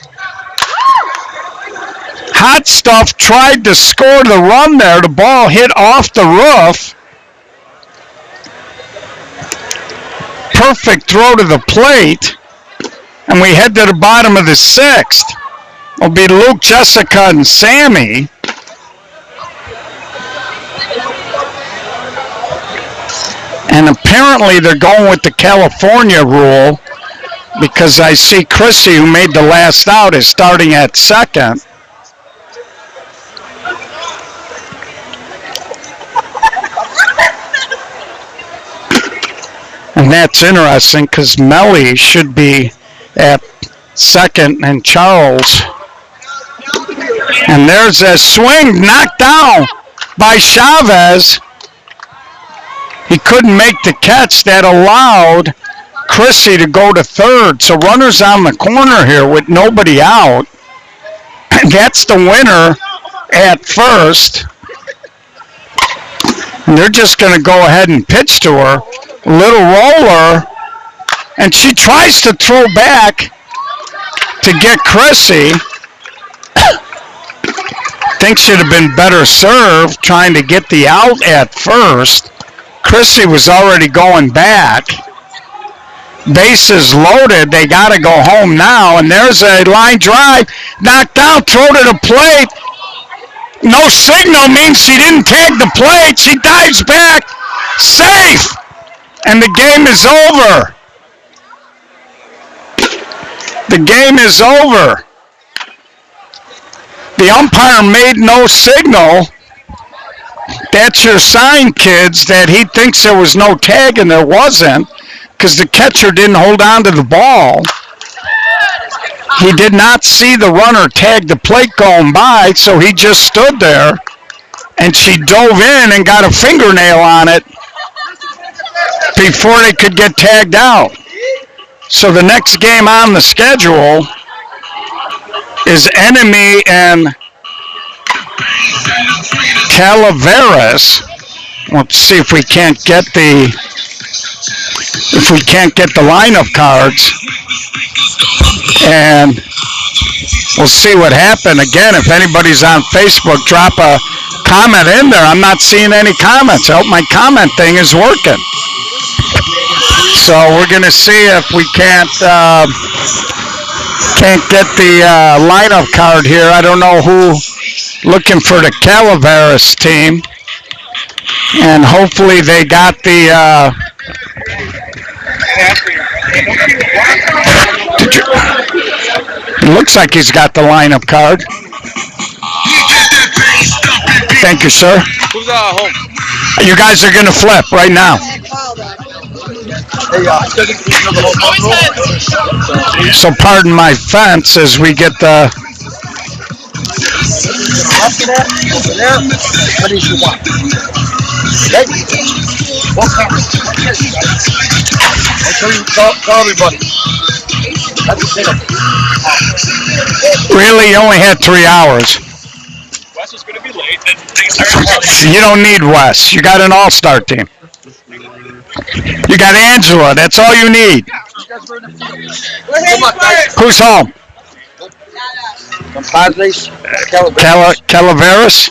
Hot Stuff tried to score the run there. The ball hit off the roof. Perfect throw to the plate. And we head to the bottom of the 6th. It'll be Luke, Jessica, and Sammy. And apparently they're going with the California rule because I see Chrissy, who made the last out, is starting at second. And that's interesting because Melly should be at second and Charles. And there's a swing knocked down by Chavez. He couldn't make the catch that allowed Chrissy to go to third. So runners on the corner here with nobody out. And that's the winner at first. And they're just going to go ahead and pitch to her. Little roller. And she tries to throw back to get Chrissy. Think should have been better served trying to get the out at first. Chrissy was already going back. Bases loaded. They got to go home now. And there's a line drive. Knocked out. Throw to the plate. No signal means she didn't tag the plate. She dives back. Safe. And the game is over. The game is over. The umpire made no signal. That's your sign, kids, that he thinks there was no tag, and there wasn't, because the catcher didn't hold on to the ball. He did not see the runner tag the plate going by, so he just stood there, and she dove in and got a fingernail on it before they could get tagged out. So the next game on the schedule is Enemy and Calaveras. Let's see if we can't get the lineup cards, and we'll see what happened. Again, if anybody's on Facebook, drop a comment in there. I'm not seeing any comments. I hope my comment thing is working. So we're going to see if we can't get the lineup card here. I don't know who. Looking for the Calaveras team. And hopefully they got the... it looks like he's got the lineup card. Thank you, sir. Who's home? You guys are going to flip right now. So pardon my fence as we get the... What do you want? Make sure you tell everybody. Really, you only had 3 hours. Wes is going to be late. And things are You don't need Wes. You got an all-star team. You got Angela. That's all you need. Who's home? Calaveras?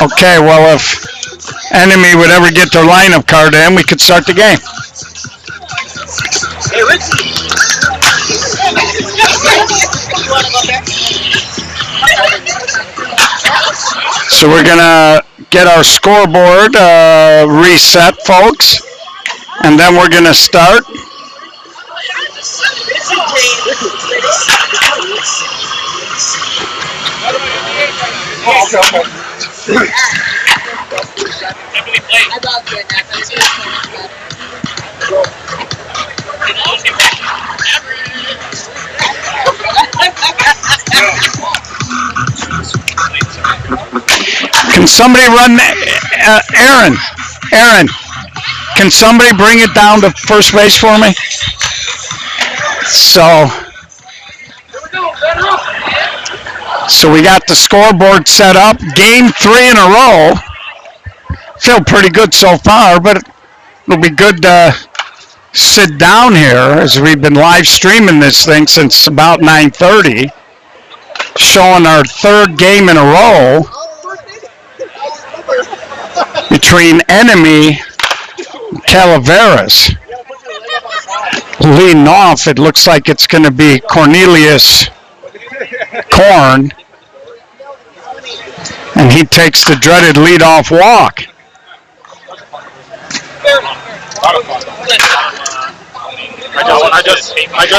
Okay, well, if Enemy would ever get their lineup card in, we could start the game. Hey, Rich. So we're going to get our scoreboard reset, folks, and then we're going to start. Can somebody run, Aaron, can somebody bring it down to first base for me? So we got the scoreboard set up. Game 3 in a row. Feel pretty good so far, but it'll be good to sit down here as we've been live streaming this thing since about 9:30, showing our 3rd game in a row between Enemy and Calaveras. Leading off, it looks like it's going to be Cornelius Korn, and he takes the dreaded leadoff walk.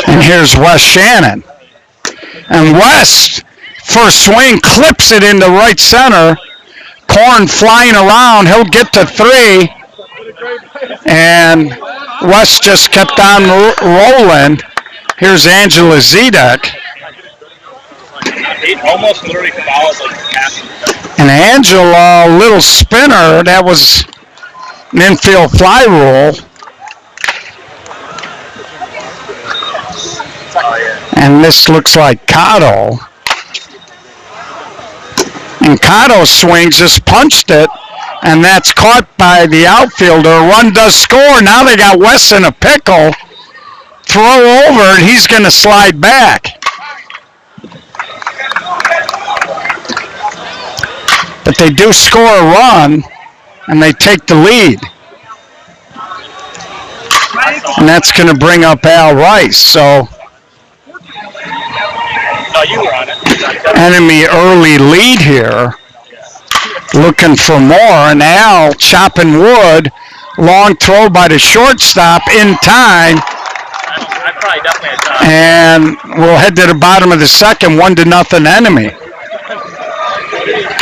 And here's Wes Shannon. And Wes, first swing, clips it into right center. Korn flying around. He'll get to 3. And Wes just kept on rolling. Here's Angela Zedek. Almost literally fouls like passing. And Angela, little spinner. That was an infield fly rule. And this looks like Cotto. And Cotto swings, just punched it, and that's caught by the outfielder. Run does score. Now they got Wes in a pickle. Throw over, and he's going to slide back. But they do score a run, and they take the lead. And that's going to bring up Al Rice. So You were on it. Enemy early lead here. Looking for more. And Al chopping wood. Long throw by the shortstop in time. I probably definitely had time. And we'll head to the bottom of the second. 1-0 Enemy.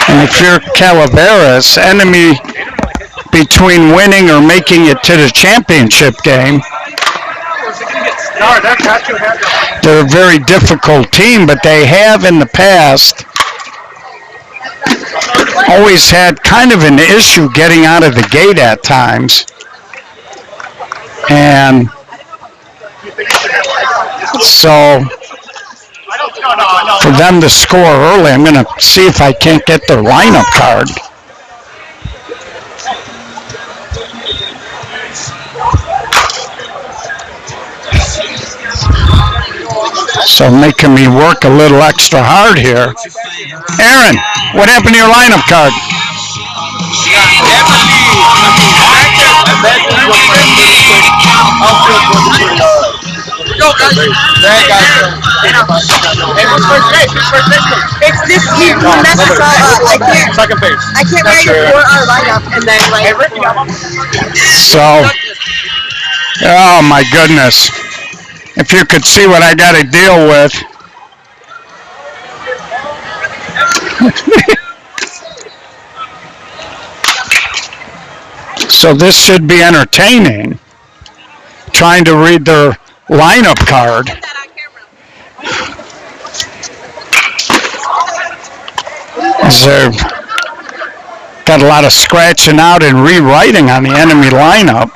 And if you're Calaveras, Enemy between winning or making it to the championship game. They're a very difficult team, but they have in the past always had kind of an issue getting out of the gate at times. And so for them to score early, I'm going to see if I can't get their lineup card. So making me work a little extra hard here. Aaron, what happened to your lineup card? Go, guys. That guy's hey, what's first base? Who's first base? It's this here. You messed us all up. Second base. I can't write it for our lineup and then write it for So, oh my goodness. If you could see what I got to deal with. So this should be entertaining. Trying to read their lineup card. They've got a lot of scratching out and rewriting on the enemy lineup.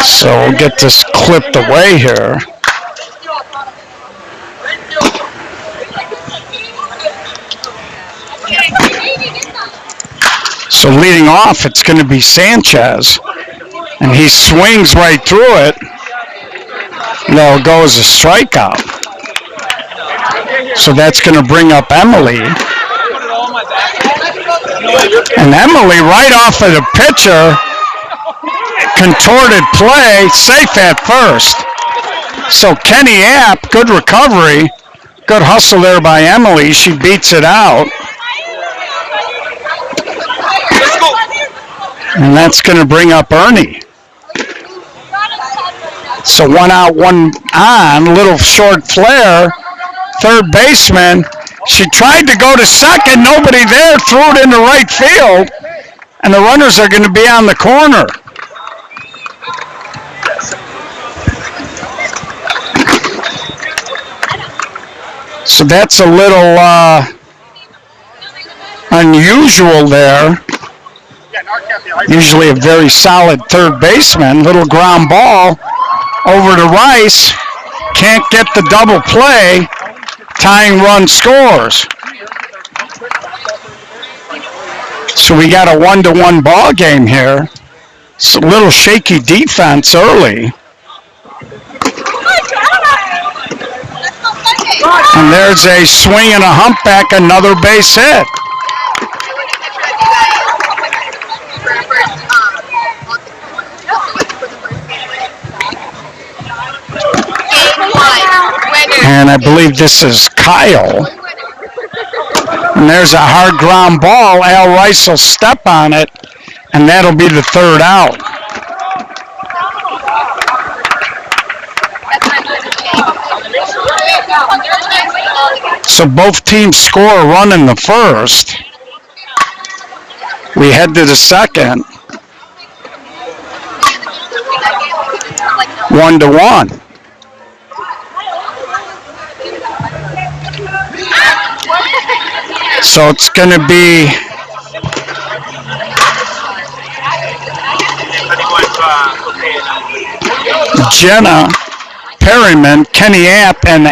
So we'll get this clipped away here. So leading off, it's going to be Sanchez. And he swings right through it. That'll go as a strikeout. So that's going to bring up Emily. And Emily, right off of the pitcher, contorted play, safe at first. So Kenny App, good recovery. Good hustle there by Emily. She beats it out. And that's going to bring up Ernie. So 1 out, 1 on, little short flare. Third baseman, she tried to go to second, nobody there, threw it into right field, and the runners are going to be on the corner. So that's a little unusual there. Usually a very solid third baseman. Little ground ball over to Rice. Can't get the double play. Tying run scores. So we got a 1-1 ball game here. It's a little shaky defense early. And there's a swing and a humpback, another base hit. And I believe this is Kyle. And there's a hard ground ball. Al Rice will step on it, and that'll be the third out. So both teams score a run in the first. We head to the second. 1-1. So it's going to be Jenna Perryman, Kenny App, and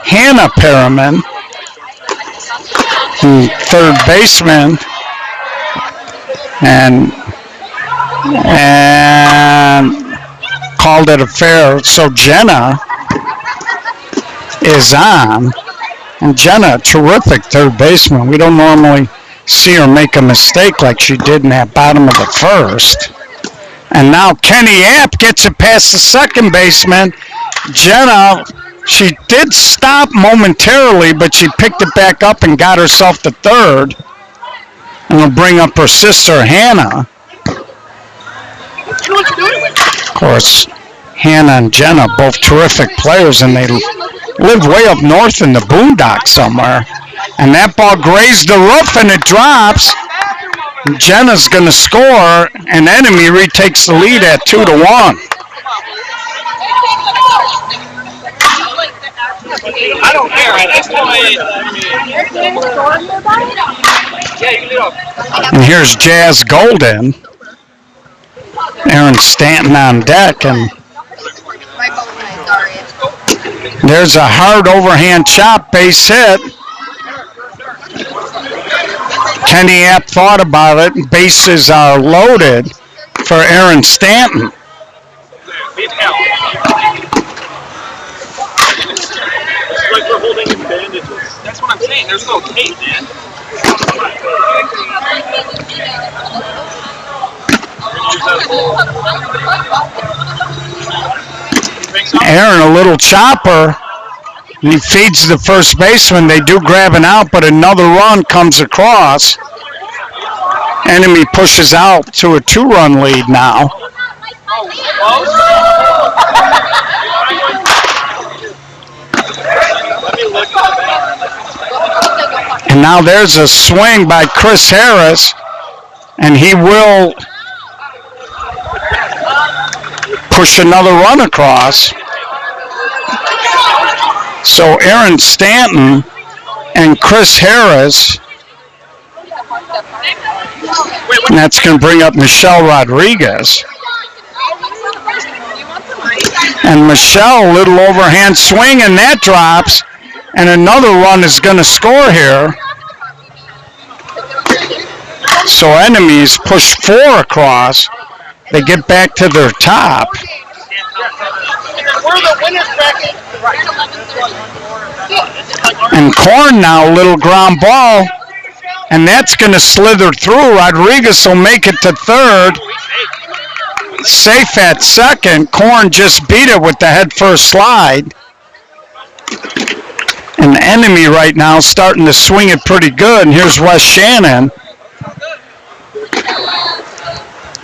Hannah Perryman, third baseman, and called it a fair. So Jenna is on. And Jenna, terrific third baseman. We don't normally see her make a mistake like she did in that bottom of the first. And now Kenny App gets it past the second baseman. Jenna, she did stop momentarily, but she picked it back up and got herself to third. And will bring up her sister, Hannah. Of course, Hannah and Jenna, both terrific players, and they live way up north in the boondocks somewhere. And that ball grazed the roof and it drops. Jenna's going to score, and Enemy retakes the lead at 2-1. I don't care. And here's Jazz Golden. Aaron Stanton on deck, and there's a hard overhand chop, base hit. Kenny App thought about it. Bases are loaded for Aaron Stanton. It's like we're holding in bandages. That's what I'm saying. There's no tape, man. Aaron, a little chopper. He feeds the first baseman. They do grab an out, but another run comes across. Enemy pushes out to a 2-run lead now. And now there's a swing by Chris Harris, and he will push another run across. So Aaron Stanton and Chris Harris, and that's going to bring up Michelle Rodriguez. And Michelle, little overhand swing, and that drops. And another run is going to score here. So enemies push 4 across. They get back to their top. We're the winners bracket. And Korn now, little ground ball. And that's going to slither through. Rodriguez will make it to third. Safe at second. Korn just beat it with the head first slide. And the enemy right now starting to swing it pretty good. And here's Wes Shannon.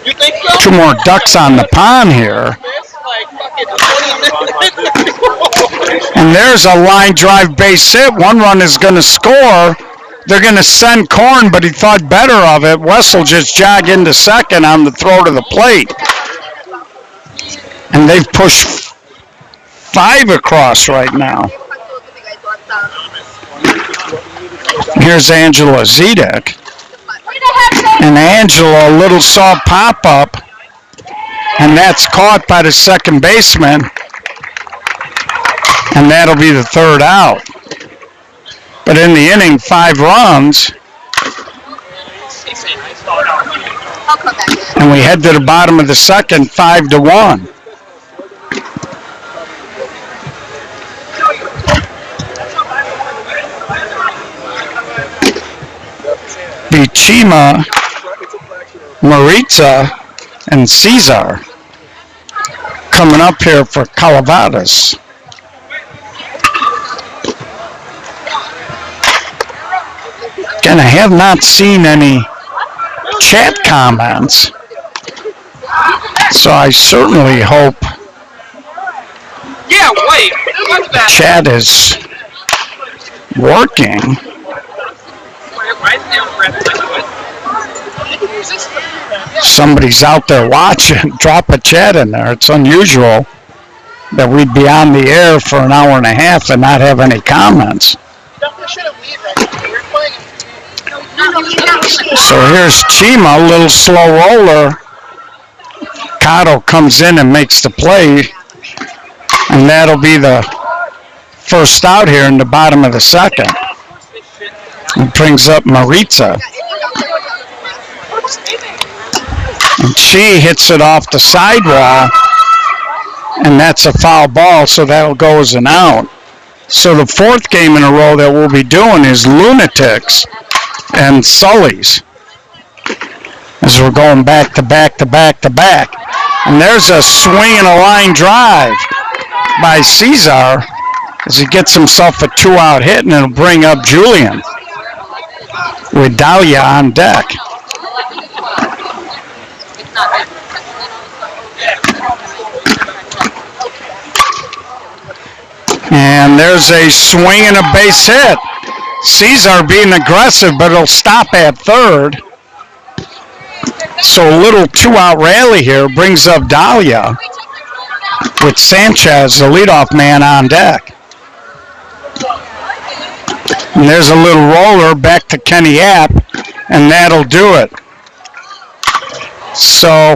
You think so? 2 more ducks on the pond here. And there's a line drive base hit. 1 run is going to score. They're going to send Korn, but he thought better of it. Wes will just jog into second on the throw to the plate. And they've pushed 5 across right now. Here's Angela Zedek. And Angela, a little soft pop-up. And that's caught by the second baseman. And that'll be the 3rd out. But in the inning, 5 runs. And we head to the bottom of the second, 5-1. Bichima, Maritza, and Cesar coming up here for Calavadas. Again, I have not seen any chat comments, so I certainly hope the chat is working. Somebody's out there watching. Drop a chat in there. It's unusual that we'd be on the air for an hour and a half and not have any comments. So here's Chima, a little slow roller. Cotto comes in and makes the play. And that'll be the first out here in the bottom of the second. It brings up Maritza. And she hits it off the sidewall. And that's a foul ball, so that'll go as an out. So the 4th game in a row that we'll be doing is Lunatics and Sully's. As we're going back to back to back to back. And there's a swing and a line drive by Cesar as he gets himself a 2-out hit, and it'll bring up Julian with Dahlia on deck. And there's a swing and a base hit. Cesar being aggressive, but it'll stop at third. So a little 2-out rally here brings up Dahlia with Sanchez, the leadoff man, on deck. And there's a little roller back to Kenny App, and that'll do it. So,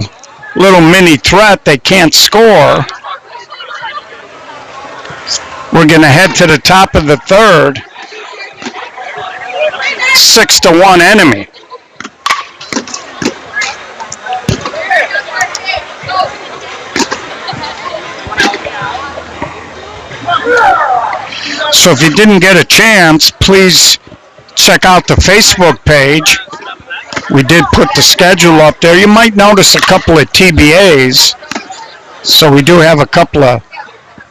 little mini threat, they can't score. We're going to head to the top of the 3rd. 6-1 enemy. So if you didn't get a chance, please check out the Facebook page. We did put the schedule up there. You might notice a couple of TBAs. So we do have a couple of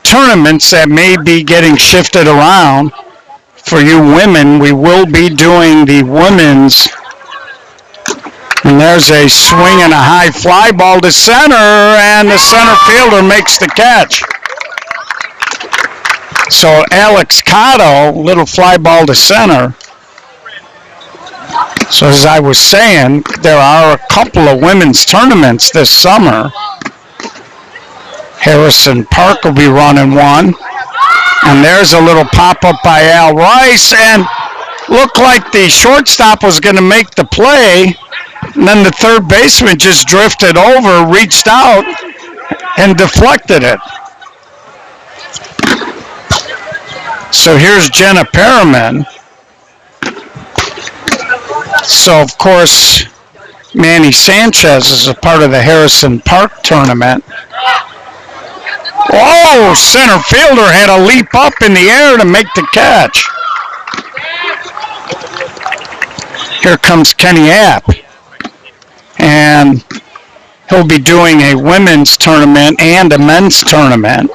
tournaments that may be getting shifted around. For you women, we will be doing the women's. And there's a swing and a high fly ball to center, and the center fielder makes the catch. So Alex Cotto, little fly ball to center. So as I was saying, there are a couple of women's tournaments this summer. Harrison Park will be running one. And there's a little pop-up by Al Rice, and looked like the shortstop was going to make the play, and then the third baseman just drifted over, reached out, and deflected it. So here's Jenna Perriman. So, of course, Manny Sanchez is a part of the Harrison Park tournament. Oh, center fielder had a leap up in the air to make the catch. Here comes Kenny App. And he'll be doing a women's tournament and a men's tournament.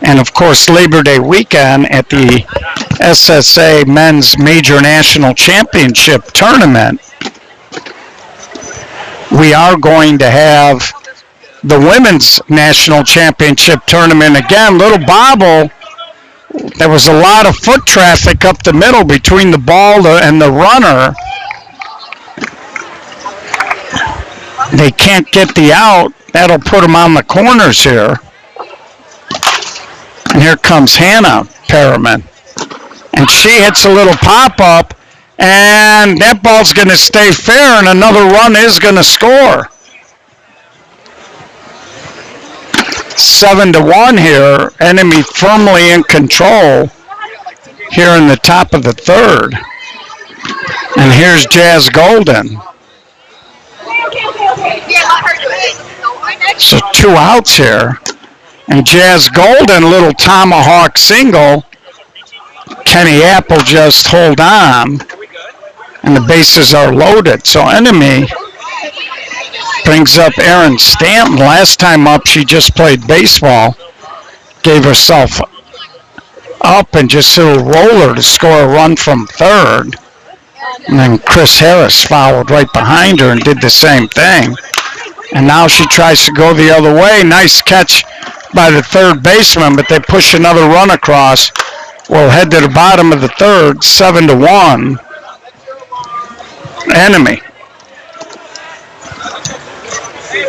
And, of course, Labor Day weekend at the SSA Men's Major National Championship Tournament, we are going to have the Women's National Championship Tournament. Again, little bobble. There was a lot of foot traffic up the middle between the ball and the runner. They can't get the out. That'll put them on the corners here. And here comes Hannah Perriman. And she hits a little pop-up, and that ball's going to stay fair, and another run is going to score. 7-1 here. Enemy firmly in control here in the top of the third. And here's Jazz Golden. So 2 outs here. And Jazz Golden, little tomahawk single. Kenny Apple just hold on. And the bases are loaded. So enemy brings up Erin Stanton. Last time up, she just played baseball. Gave herself up and just hit a roller to score a run from third. And then Chris Harris followed right behind her and did the same thing. And now she tries to go the other way. Nice catch by the third baseman, but they push another run across. We'll head to the bottom of the third, 7-1. Enemy.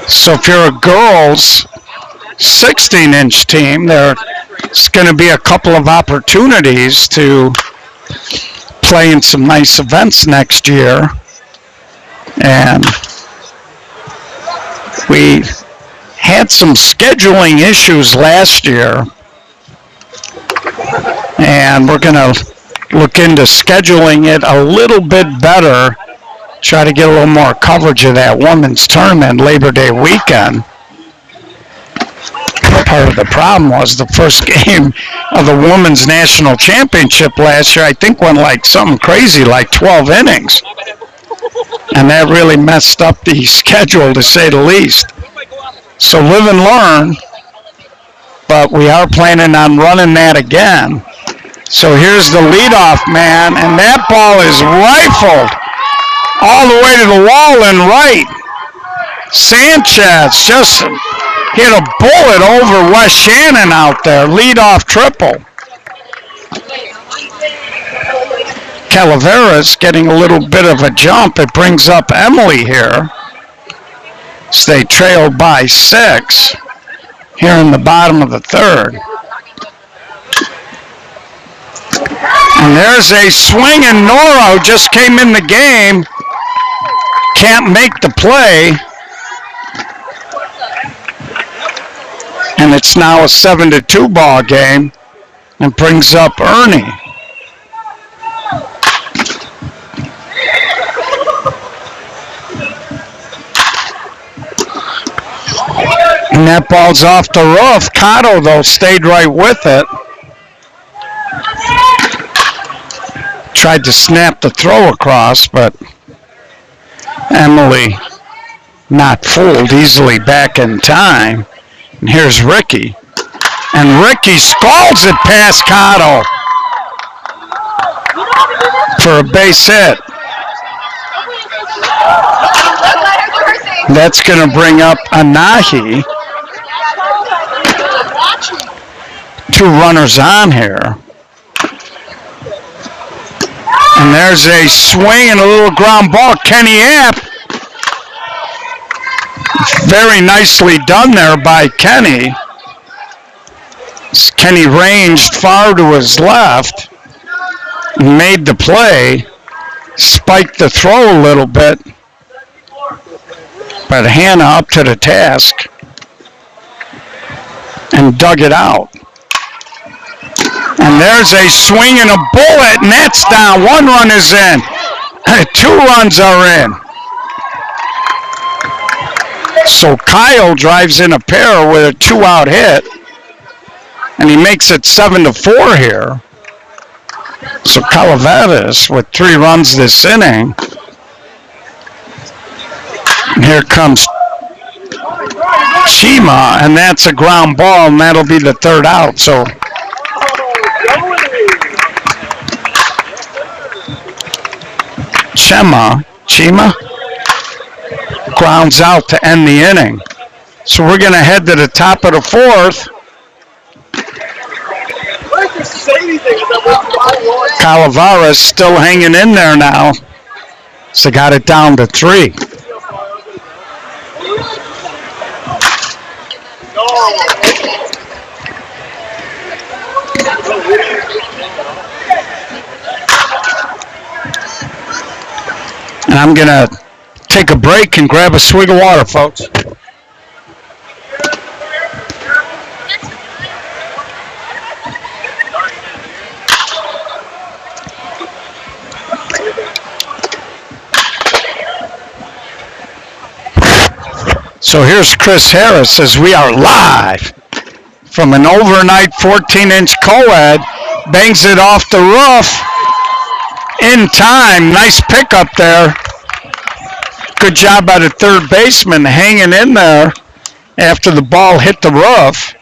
So if you're a girls 16-inch team, there's going to be a couple of opportunities to play in some nice events next year. And we had some scheduling issues last year, and we're going to look into scheduling it a little bit better, try to get a little more coverage of that women's tournament Labor Day weekend. Part of the problem was the first game of the Women's National Championship last year, I think went like something crazy, like 12 innings. And that really messed up the schedule, to say the least. So live and learn, but we are planning on running that again. So here's the leadoff man, and that ball is rifled all the way to the wall and right. Sanchez just hit a bullet over Wes Shannon out there. Leadoff triple. Calaveras getting a little bit of a jump. It brings up Emily here. So they trail by 6 here in the bottom of the third. And there's a swing, and Nora, who just came in the game, can't make the play. And it's now a 7-2 ball game, and brings up Ernie. And that ball's off the roof. Cotto, though, stayed right with it. Tried to snap the throw across, but Emily not fooled, easily back in time. And here's Ricky. And Ricky scalds it past Cotto for a base hit. That's going to bring up Anahi. 2 runners on here. And there's a swing and a little ground ball. Kenny App. Very nicely done there by Kenny. Kenny ranged far to his left. Made the play. Spiked the throw a little bit. But Hannah up to the task. And dug it out. And there's a swing and a bullet, and that's down. 1 run is in. 2 runs are in. So Kyle drives in a pair with a 2-out hit, and he makes it 7-4 here. So Calaveras with 3 runs this inning. And here comes Chima, and that's a ground ball, and that'll be the 3rd out. So Chima grounds out to end the inning. So we're going to head to the top of the 4th. Calaveras still hanging in there now. So got it down to 3. And I'm going to take a break and grab a swig of water, folks. So here's Chris Harris as we are live from an overnight 14-inch co-ed. Bangs it off the roof. In time. Nice pickup there. Good job by the 3rd baseman hanging in there after the ball hit the roof.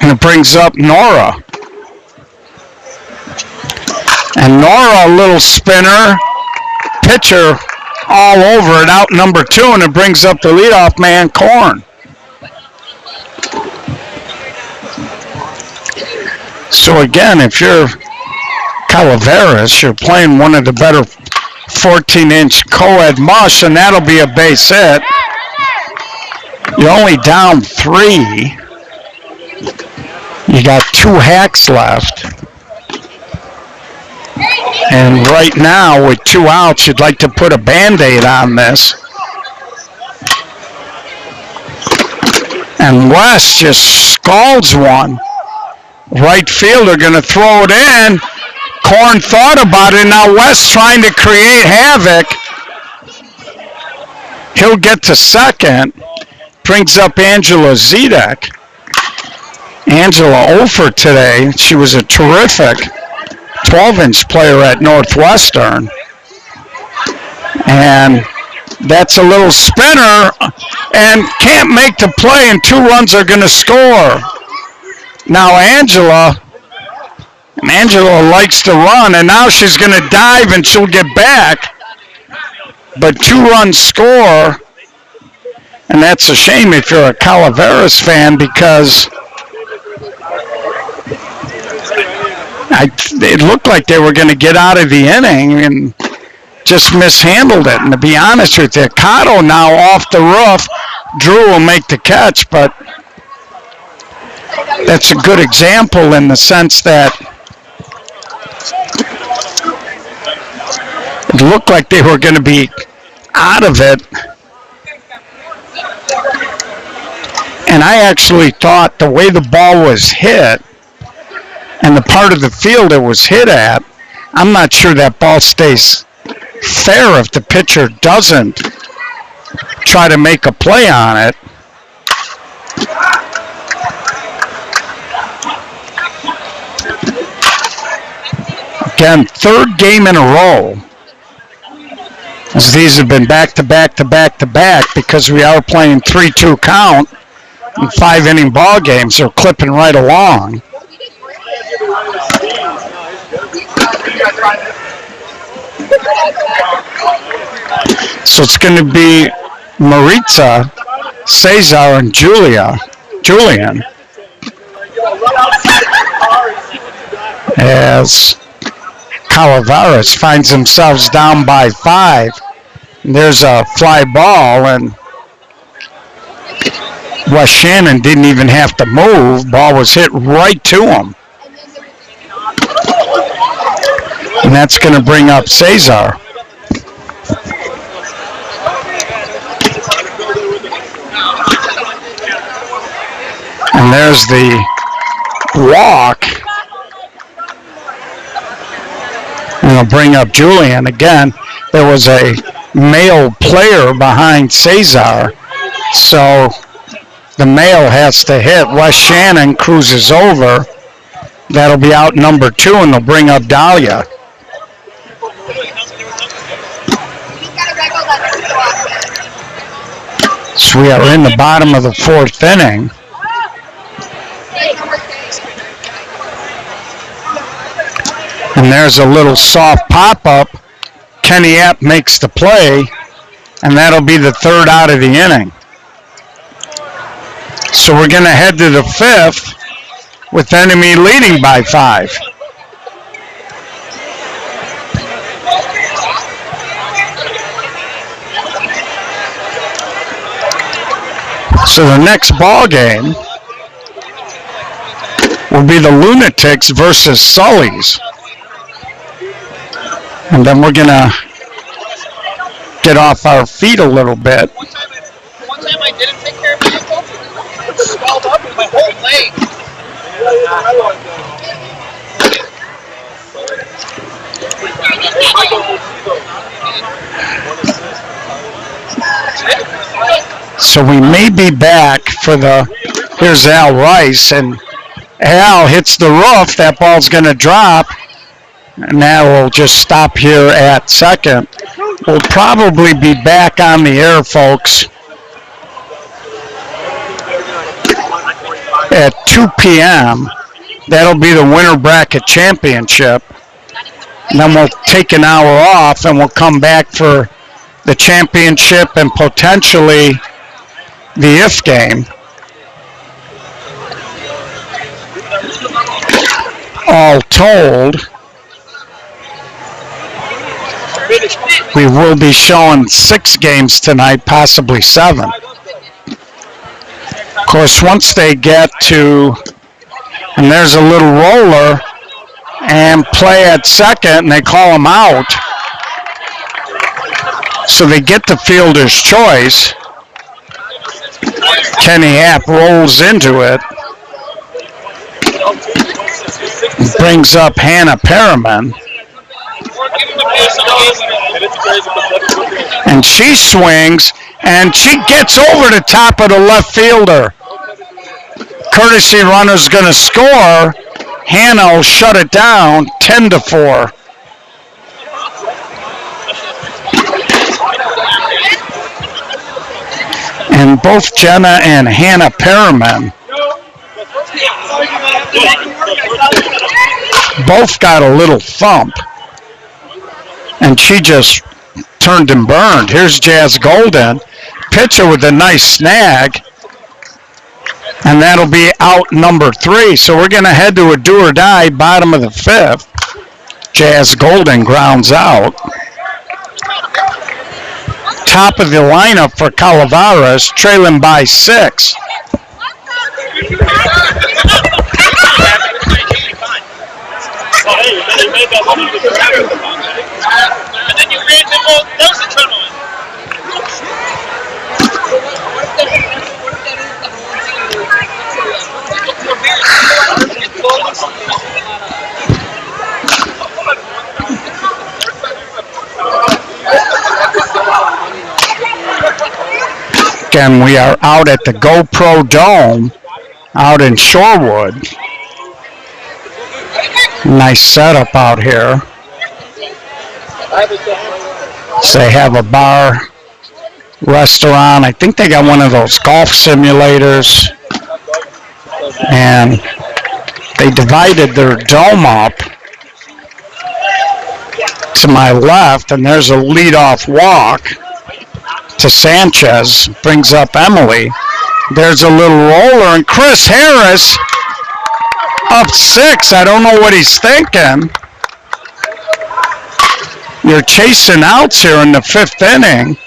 And it brings up Nora. And Nora, a little spinner. Pitcher all over it, out number 2, and it brings up the leadoff man, Korn. So again, if you're Calaveras, you're playing one of the better 14-inch co-ed Mush, and that'll be a base hit. You're only down 3. You got 2 hacks left. And right now, with 2 outs, you'd like to put a Band-Aid on this. And West just scalds one. Right fielder going to throw it in. Korn thought about it. Now West trying to create havoc. He'll get to second. Brings up Angela Zedek. Angela 0 for today. She was a terrific 12-inch player at Northwestern. And that's a little spinner and can't make the play, and 2 runs are going to score. Now Angela likes to run, and now she's going to dive and she'll get back. But 2 runs score, and that's a shame if you're a Calaveras fan, because it looked like they were going to get out of the inning and just mishandled it. And to be honest with you, Cotto now off the roof. Drew will make the catch, but that's a good example in the sense that it looked like they were going to be out of it. And I actually thought the way the ball was hit and the part of the field it was hit at, I'm not sure that ball stays fair if the pitcher doesn't try to make a play on it. Again, third game in a row, as these have been back to back to back to back, because we are playing 3-2 count and 5-inning ball games. They're clipping right along. So it's going to be Maritza, Cesar, and Julian, as Calaveras finds themselves down by 5. And there's a fly ball, and West Shannon didn't even have to move. Ball was hit right to him. And that's going to bring up Cesar. And there's the walk. And it'll bring up Julian. Again, there was a male player behind Cesar, so the male has to hit. West Shannon cruises over. That'll be out number 2, and they'll bring up Dahlia. So we are in the bottom of the 4th inning. And there's a little soft pop-up. Kenny App makes the play, and that'll be the 3rd out of the inning. So we're going to head to the 5th with enemy leading by 5. So the next ball game will be the Lunatics versus Sullies. And then we're going to get off our feet a little bit. One time I didn't take care of myself, it swelled up in my whole leg. So we may be back for here's Al Rice, and Al hits the roof. That ball's going to drop. And now we'll just stop here at second. We'll probably be back on the air, folks, at 2 p.m. That'll be the Winter Bracket Championship. And then we'll take an hour off, and we'll come back for the championship and potentially the IF game. All told, we will be showing 6 games tonight, possibly 7. Of course, once they get to, and there's a little roller, and play at second, and they call him out. So they get the fielder's choice. Kenny App rolls into it. Brings up Hannah Perriman. And she swings, and she gets over the top of the left fielder. Courtesy runner's going to score. Hannah will shut it down 10-4. And both Jenna and Hannah Perriman both got a little thump. And she just turned and burned. Here's Jazz Golden. Pitcher with a nice snag. And that'll be out number 3. So we're going to head to a do or die bottom of the 5th. Jazz Golden grounds out. Top of the lineup for Calaveras, trailing by 6. And then you ran the whole, that was the tournament. Again, we are out at the GoPro Dome out in Shorewood. Nice setup out here. So they have a bar, restaurant. I think they got one of those golf simulators. And they divided their dome up to my left, and there's a leadoff walk to Sanchez, brings up Emily. There's a little roller, and Chris Harris up 6. I don't know what he's thinking. You're chasing outs here in the 5th inning.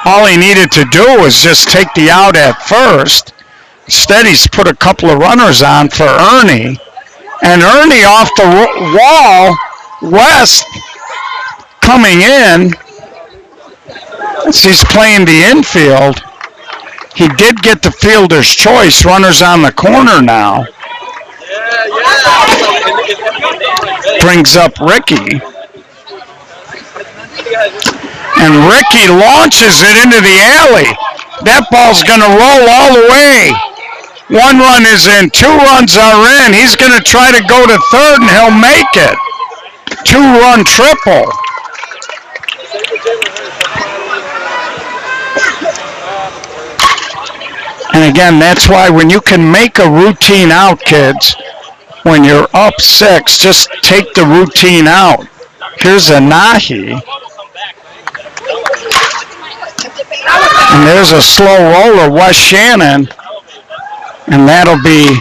All he needed to do was just take the out at first. Instead, he's put a couple of runners on for Ernie. And Ernie off the wall, West coming in. As he's playing the infield. He did get the fielder's choice. Runners on the corner now. Brings up Ricky. And Ricky launches it into the alley. That ball's going to roll all the way. 1 run is in, 2 runs are in. He's going to try to go to third, and he'll make it. 2-run triple. And again, that's why when you can make a routine out, kids, when you're up 6, just take the routine out. Here's a Nahi. And there's a slow roller, West Shannon. And that'll be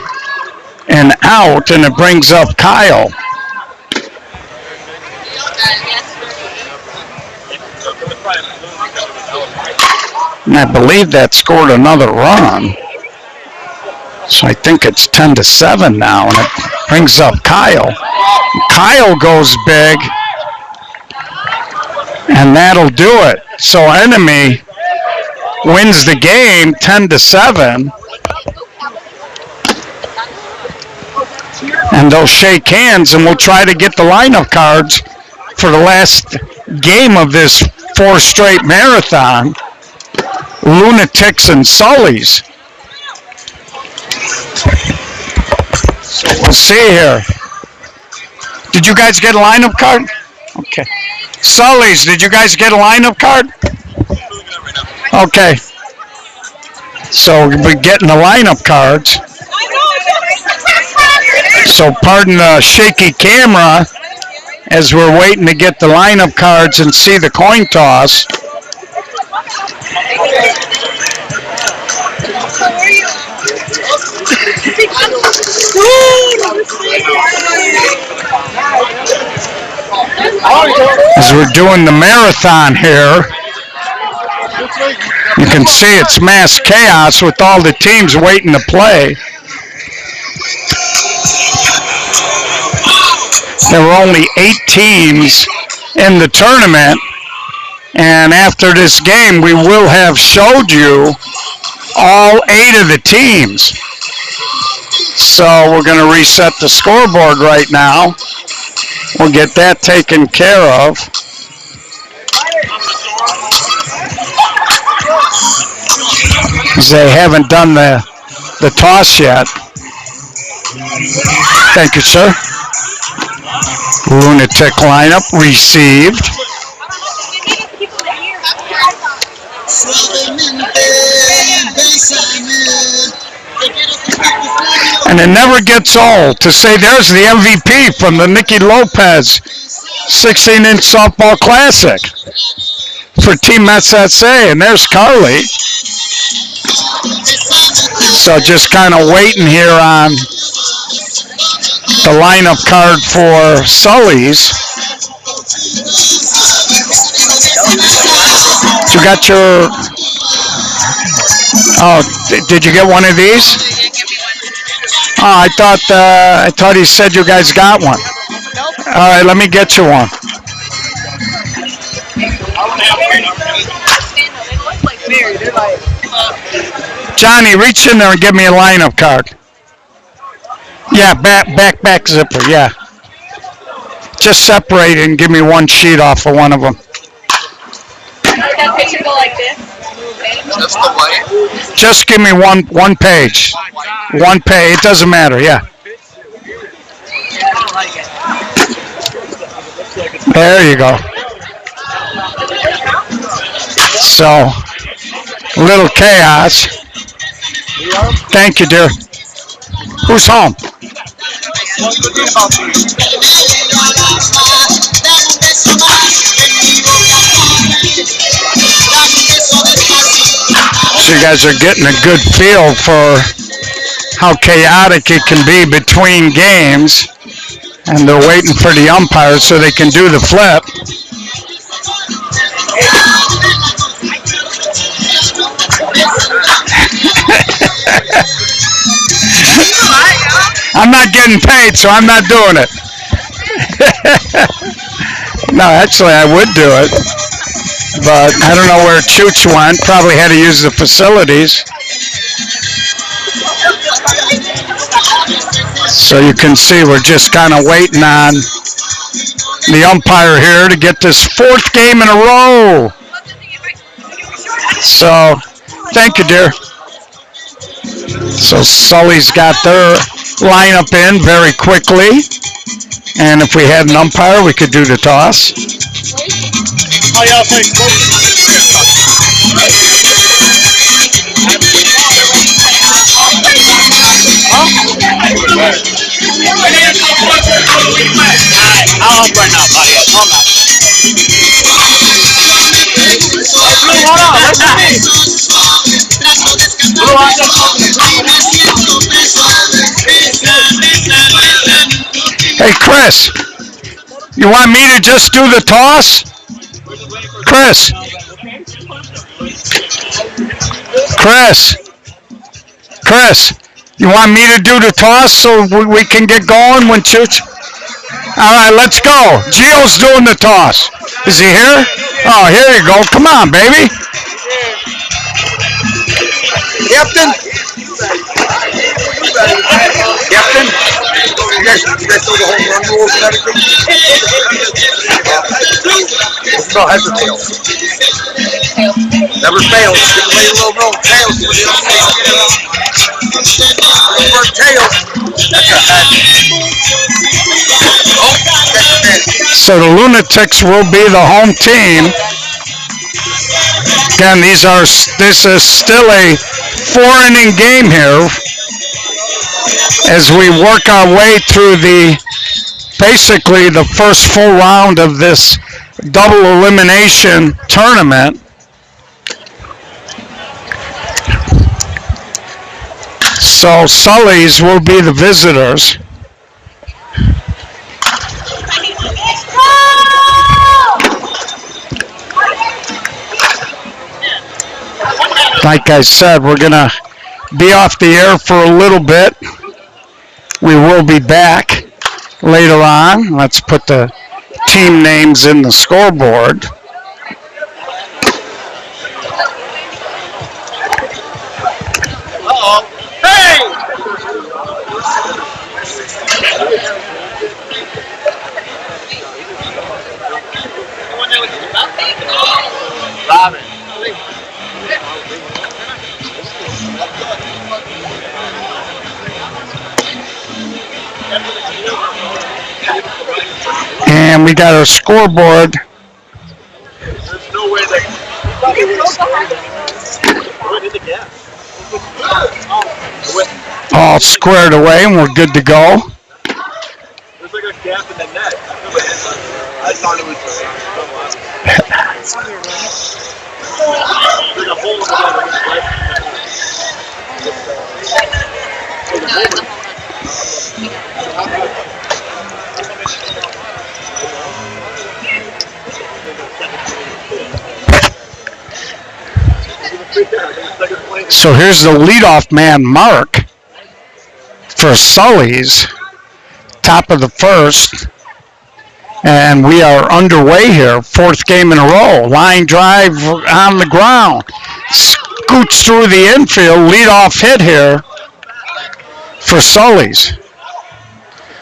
an out, and it brings up Kyle. And I believe that scored another run. So I think it's 10-7 now, and it brings up Kyle. Kyle goes big, and that'll do it. So Enemy wins the game 10-7. And they'll shake hands, and we'll try to get the lineup cards for the last game of this 4 straight marathon. Lunatics and Sullies. We'll see here. Did you guys get a lineup card? Okay. Sullies, did you guys get a lineup card? Okay. So we'll be getting the lineup cards. So pardon the shaky camera as we're waiting to get the lineup cards and see the coin toss. As we're doing the marathon here, you can see it's mass chaos with all the teams waiting to play. There were only 8 teams in the tournament, and after this game we will have showed you all 8 of the teams. So we're going to reset the scoreboard right now. We'll get that taken care of. They haven't done the toss yet. Thank you, sir. Lunatic lineup received. And it never gets old to say there's the MVP from the Nicky Lopez 16-inch softball classic for Team SSA, and there's Carly. So just kind of waiting here on the lineup card for Sully's. You got your... Oh, did you get one of these? Oh, I thought he said you guys got one. All right, let me get you one. Johnny, reach in there and give me a lineup card. Yeah, back zipper, yeah. Just separate it and give me one sheet off of one of them. That picture go like this? Just the white? Just give me one page. One page, it doesn't matter, yeah. There you go. So, little chaos. Thank you, dear. Who's home? So you guys are getting a good feel for how chaotic it can be between games. And they're waiting for the umpires so they can do the flip. I'm not getting paid, so I'm not doing it. No, actually, I would do it. But I don't know where Chooch went. Probably had to use the facilities. So you can see we're just kind of waiting on the umpire here to get this fourth game in a row. So, thank you, dear. So Sully's got their lineup in very quickly. And if we had an umpire, we could do the toss. Oh, yeah, I'll play I'll help right now, buddy. Hold on. Hold on, listen to me. Hey, Chris, you want me to just do the toss? Chris. Chris, you want me to do the toss so we can get going when Chooch? All right, let's go. Gio's doing the toss. Is he here? Oh, here you go. Come on, baby. Captain? Captain? You guys know the home run rules and everything? No, heads or tails. Never fails. Give away a little roll. Tails. For tails. That's a head. So the Lunatics will be the home team. Again, this is still a 4-inning game here as we work our way through basically the first full round of this double elimination tournament. So Sully's will be the visitors. Like I said, we're going to be off the air for a little bit. We will be back later on. Let's put the team names in the scoreboard. Uh-oh. Hey! Robin. And we got our scoreboard. There's no way that. All squared away, and we're good to go. There's like a gap in the net. I thought it was like a hole So here's the leadoff man, Mark, for Sully's, top of the first. And we are underway here, fourth game in a row. Line drive on the ground. Scoots through the infield, leadoff hit here for Sully's.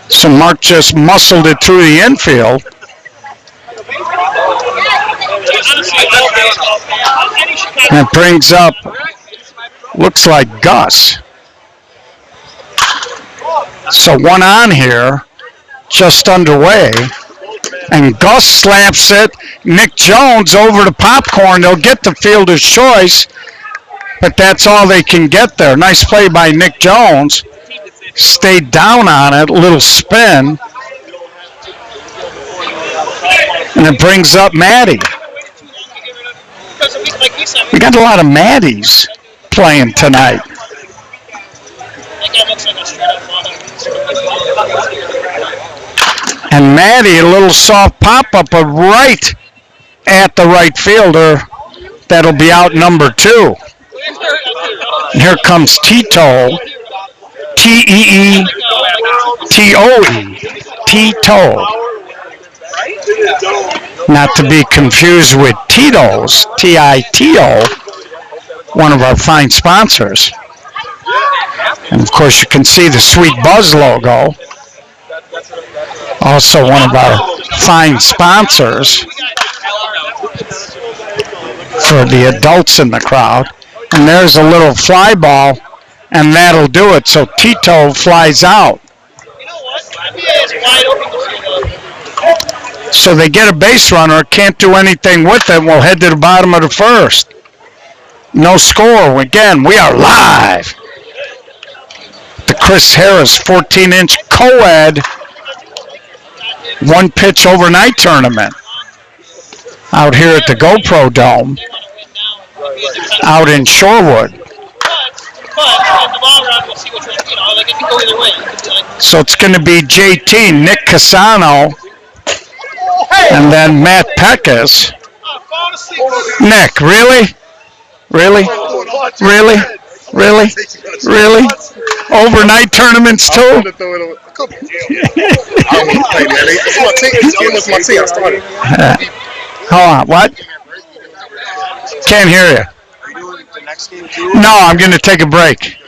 So Mark just muscled it through the infield. And it brings up, looks like Gus. So one on here, just underway. And Gus slaps it. Nick Jones over to Popcorn. They'll get the fielder's choice, but that's all they can get there. Nice play by Nick Jones. Stayed down on it. Little spin. And it brings up Maddie. We got a lot of Maddies playing tonight. And Maddie, a little soft pop-up, but right at the right fielder. That'll be out number 2. And here comes Tito. T-E-E-T-O-E. Tito. Not to be confused with Tito's. T-I-T-O. One of our fine sponsors. And of course you can see the Sweet Buzz logo. Also one of our fine sponsors for the adults in the crowd. And there's a little fly ball, and that'll do it. So Tito flies out. So they get a base runner, can't do anything with it. We'll head to the bottom of the first. No score. Again, we are live. The Chris Harris 14-inch co-ed one-pitch overnight tournament out here at the GoPro Dome out in Shorewood. So it's going to be JT, Nick Casano, and then Matt Peckus. Nick, really? Really? Really? Really? Really? Overnight tournaments too? I don't want to play, man. It's almost my team. I started. Hold on, what? Can't hear you. No, I'm going to take a break.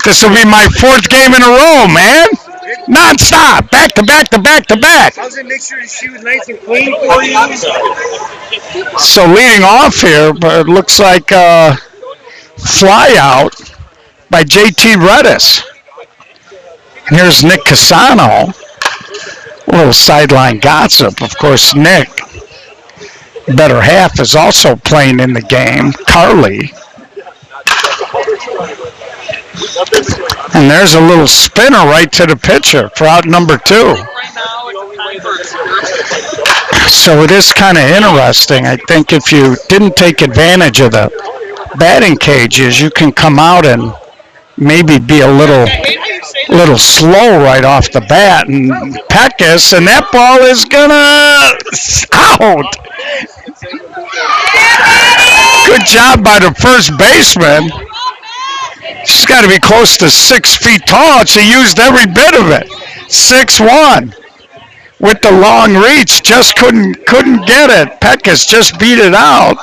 This will be my 4th game in a row, man. Non-stop. Back to back to back to back. How's it make sure the shoe's nice and clean for you? So leading off here, but it looks like fly out by JT Redis. Here's Nick Casano. A little sideline gossip. Of course, Nick, better half, is also playing in the game. Carly. And there's a little spinner right to the pitcher for out number 2. So it is kind of interesting. I think if you didn't take advantage of the batting cages, you can come out and maybe be a little slow right off the bat. And Peckus, and that ball is gonna out. Good job by the first baseman. She's got to be close to 6 feet tall. She used every bit of it. 6'1". With the long reach, just couldn't get it. Peckus just beat it out.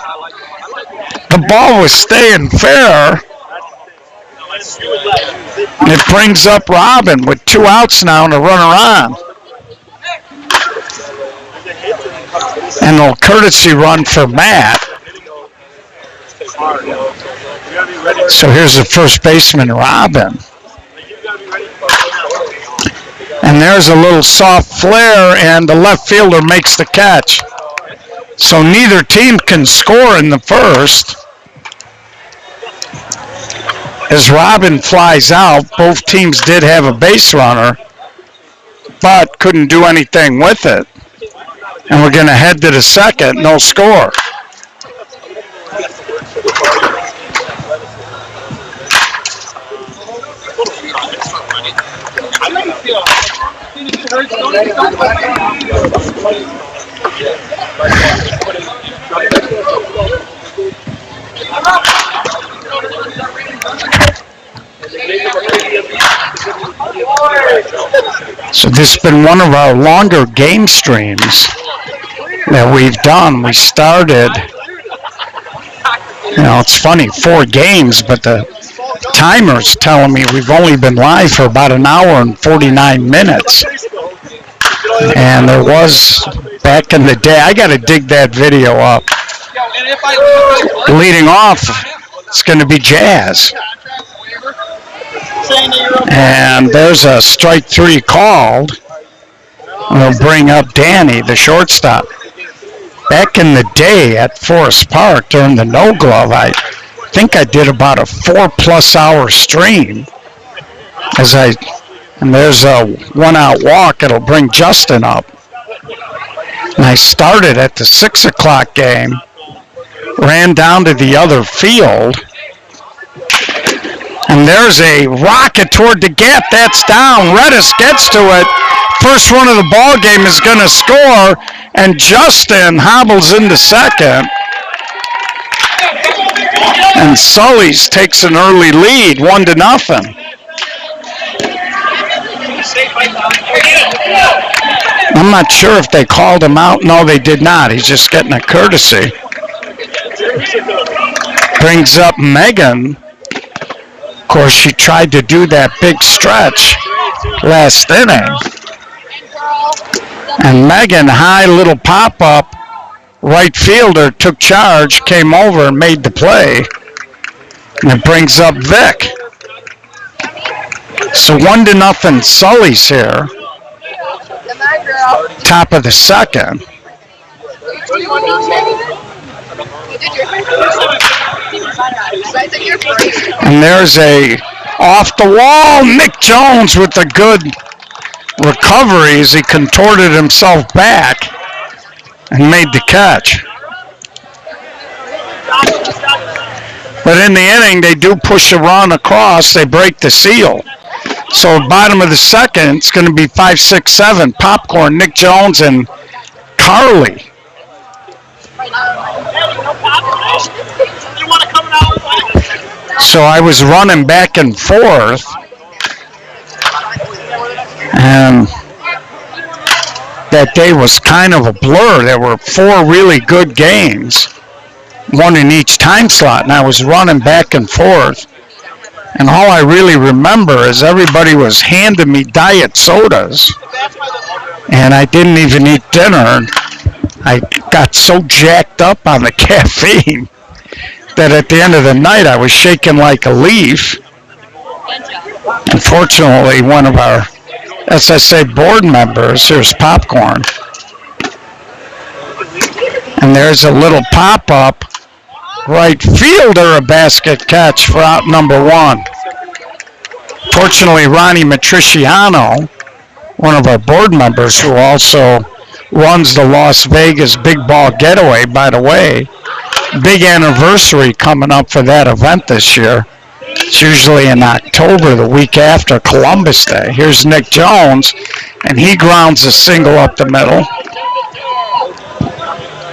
The ball was staying fair. And it brings up Robin with 2 outs now and a runner on. And a courtesy run for Matt. So here's the first baseman, Robin. And there's a little soft flare, and the left fielder makes the catch. So neither team can score in the first. As Robin flies out, both teams did have a base runner, but couldn't do anything with it. And we're going to head to the second, no score. So this has been one of our longer game streams that we've done. We started, it's funny, 4 games, but the timer's telling me we've only been live for about an hour and 49 minutes. And there was, back in the day, I got to dig that video up. Leading off, it's going to be Jazz. And there's a strike 3 called. We'll bring up Danny, the shortstop. Back in the day at Forest Park during the No Glove, I think I did about a 4+ hour stream. And there's a 1-out walk. It'll bring Justin up. And I started at the 6 o'clock game, ran down to the other field, and there's a rocket toward the gap. That's down. Redis gets to it. First run of the ball game is going to score, and Justin hobbles into second. And Sully's takes an early lead, 1-0. I'm not sure if they called him out. No, they did not. He's just getting a courtesy. Brings up Megan. Of course, she tried to do that big stretch last inning. And Megan, high little pop-up, right fielder, took charge, came over and made the play. And it brings up Vic. So 1-0 Sully's here. Top of the second. And there's a off the wall. Nick Jones with a good recovery as he contorted himself back and made the catch. But in the inning, they do push a run across. They break the seal. So bottom of the second, it's going to be 5, 6, 7. Popcorn, Nick Jones, and Carly. So I was running back and forth. And that day was kind of a blur. There were 4 really good games, one in each time slot, and I was running back and forth. And all I really remember is everybody was handing me diet sodas, and I didn't even eat dinner. I got so jacked up on the caffeine that at the end of the night I was shaking like a leaf. Unfortunately, one of our SSA board members, here's Popcorn, and there's a little pop-up. Right fielder, a basket catch for out number 1. Fortunately, Ronnie Matriciano, one of our board members who also runs the Las Vegas Big Ball Getaway, by the way, big anniversary coming up for that event this year. It's usually in October, the week after Columbus Day. Here's Nick Jones, and he grounds a single up the middle.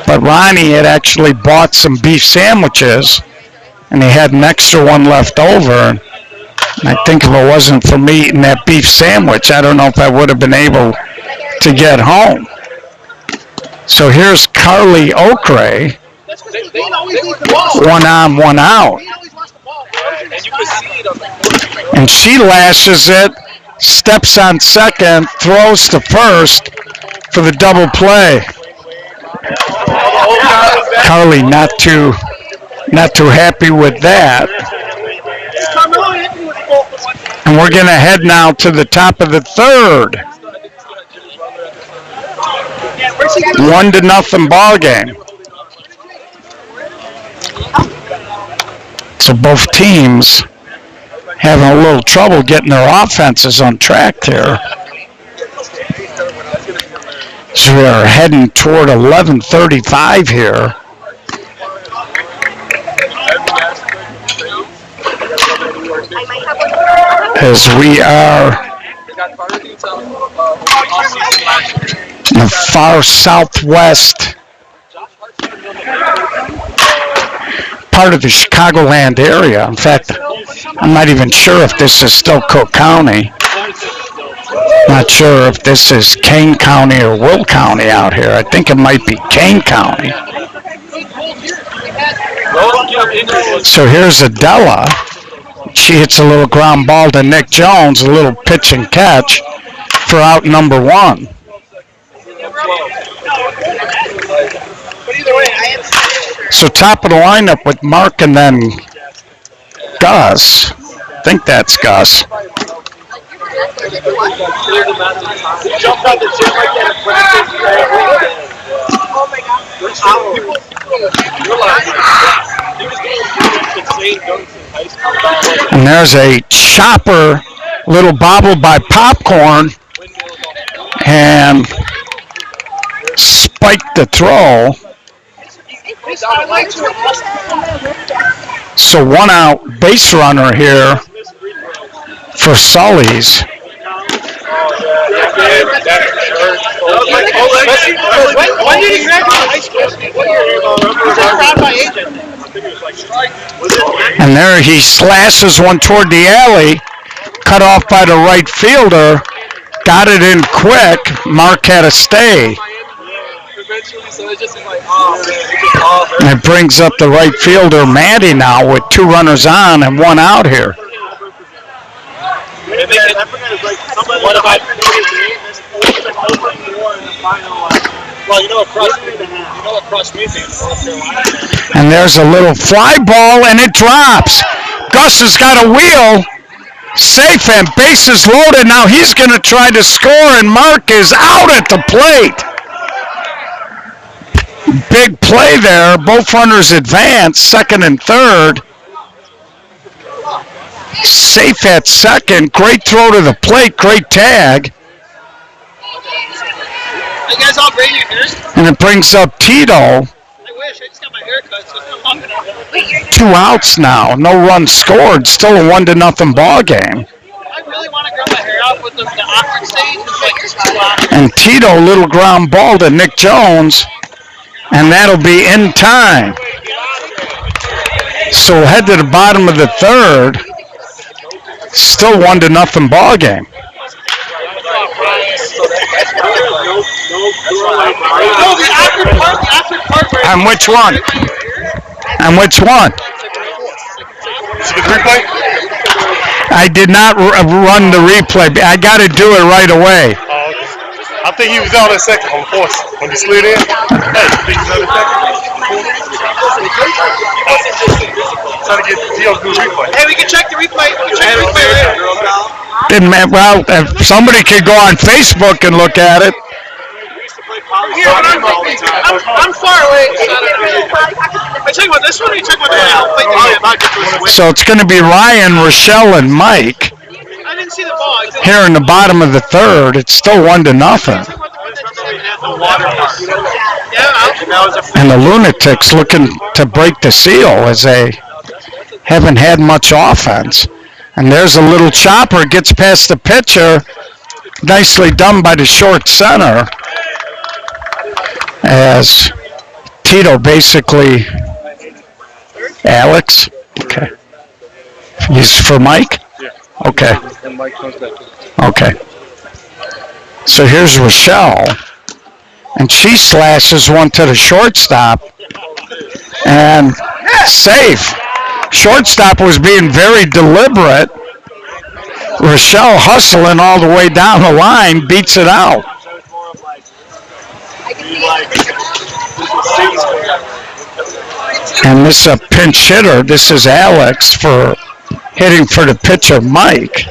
But Ronnie had actually bought some beef sandwiches, and he had an extra one left over. And I think if it wasn't for me eating that beef sandwich, I don't know if I would have been able to get home. So here's Carly Okray, 1 on, 1 out. And she lashes it, steps on second, throws to first for the double play. Carly not too happy with that. And we're going to head now to the top of the third. 1-0 ball game. So both teams having a little trouble getting their offenses on track here. So we are heading toward 11:35 here. As we are in the far southwest part of the Chicagoland area. In fact, I'm not even sure if this is still Cook County. Not sure if this is Kane County or Will County out here. I think it might be Kane County. So here's Adela. She hits a little ground ball to Nick Jones, a little pitch and catch for out number 1. So top of the lineup with Mark and then Gus. I think that's Gus. He jumped out the gym like that and practiced every day. Oh my god. People realize he was doing insane dunks in high school. And there's a chopper, little bobble by popcorn, and spiked the throw. So 1 out base runner here for Sully's. When did he graduate high school? And there he slashes one toward the alley, cut off by the right fielder, got it in quick. Mark had to stay. And it brings up the right fielder, Maddie, now with 2 runners on and 1 out here. What about well, you know what crushed me in North Carolina. And there's a little fly ball, and it drops. Gus has got a wheel. Safe and bases loaded. Now he's going to try to score, and Mark is out at the plate. Big play there. Both runners advance, second and third. Safe at second. Great throw to the plate. Great tag. You guys all braiding your hairs? And it brings up Tito. I wish. I just got my hair cut, so it's not popping up. 2 outs now. No runs scored. Still a 1-0 ball game. I really want to grow my hair out with the awkward stage. It's like just too awkward. And Tito, little ground ball to Nick Jones. And that'll be in time. So we'll head to the bottom of the third. Still 1-0 ball game. And which one? And which one? I did not run the replay. I got to do it right away. Oh, okay. I think he was out at second on the force when he slid in. Hey, I think he was out at second. Trying to get Gio to do replay. Hey, we can check the replay. We can check the replay later. Didn't matter. Well, if somebody could go on Facebook and look at it. Here, I'm far away. I check about this one or you check about the other? So it's going to be Ryan, Rochelle, and Mike I didn't see the ball. here in the bottom of the third. It's still 1-0. And the Lunatics looking to break the seal as they haven't had much offense. And there's a little chopper, gets past the pitcher. Nicely done by the short center. As Tito basically, Alex, okay. He's for Mike? Yeah. Okay. And Mike comes back. Okay. So here's Rochelle. And she slashes one to the shortstop. And safe. Shortstop was being very deliberate. Rochelle hustling all the way down the line, beats it out. And this is a pinch hitter. This is Alex for hitting for the pitcher, Mike.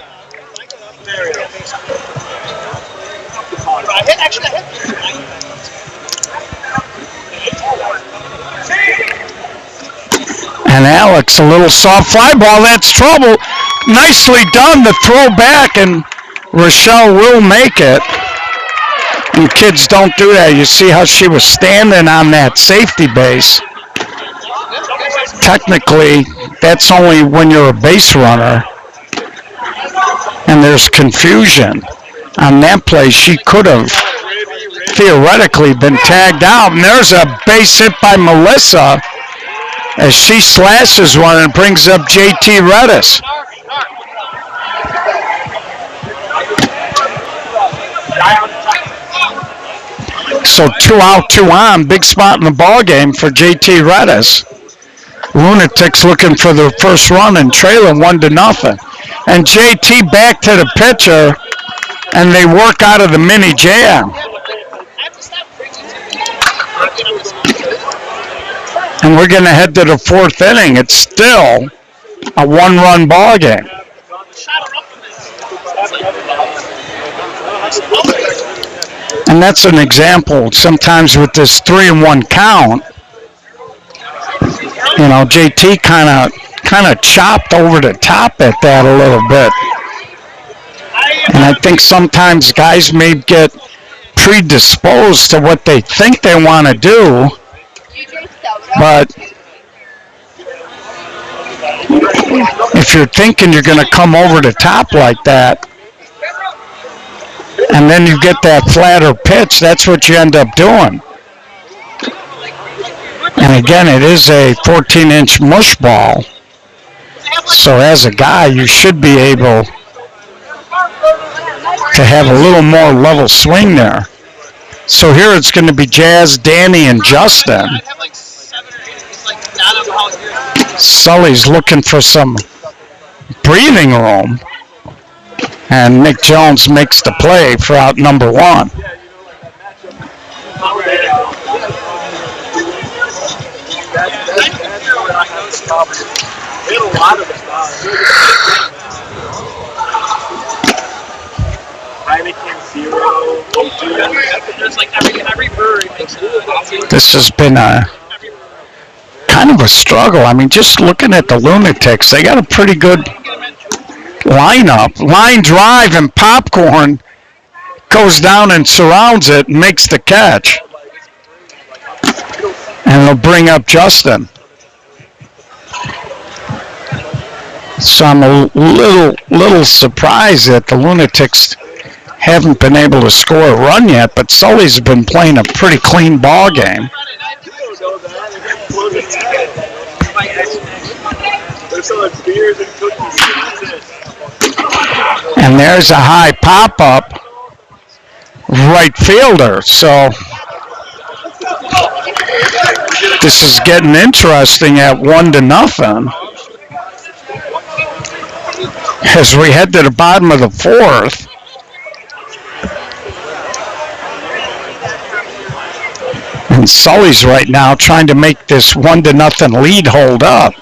And Alex, a little soft fly ball. That's trouble. Nicely done. The throw back, and Rochelle will make it. And kids don't do that. You see how she was standing on that safety base. Technically, that's only when you're a base runner. And there's confusion. On that play, she could have theoretically been tagged out. And there's a base hit by Melissa as she slashes one and brings up JT Redis. So 2 out, 2 on. Big spot in the ball game for JT Redis. Lunatics looking for the first run and trailing 1-0. And JT back to the pitcher, and they work out of the mini jam. And we're going to head to the 4th inning. It's still a 1-run ball game. And that's an example. Sometimes with this 3-1 count, you know, JT kind of chopped over the top at that a little bit. And I think sometimes guys may get predisposed to what they think they want to do, but if you're thinking you're going to come over the top like that, and then you get that flatter pitch, that's what you end up doing. And again, it is a 14-inch mush ball. So as a guy, you should be able to have a little more level swing there. So here it's going to be Jazz, Danny, and Justin. Sully's looking for some breathing room. And Nick Jones makes the play for out number 1. This has been a kind of a struggle. I mean, just looking at the Lunatics, they got a pretty good lineup. Line drive, and Popcorn goes down and surrounds it and makes the catch. And they'll bring up Justin. So I'm a little surprised that the Lunatics haven't been able to score a run yet, but Sully's been playing a pretty clean ball game. And there's a high pop-up right fielder. So this is getting interesting at 1-0 as we head to the bottom of the 4th. And Sully's right now trying to make this 1-0 lead hold up.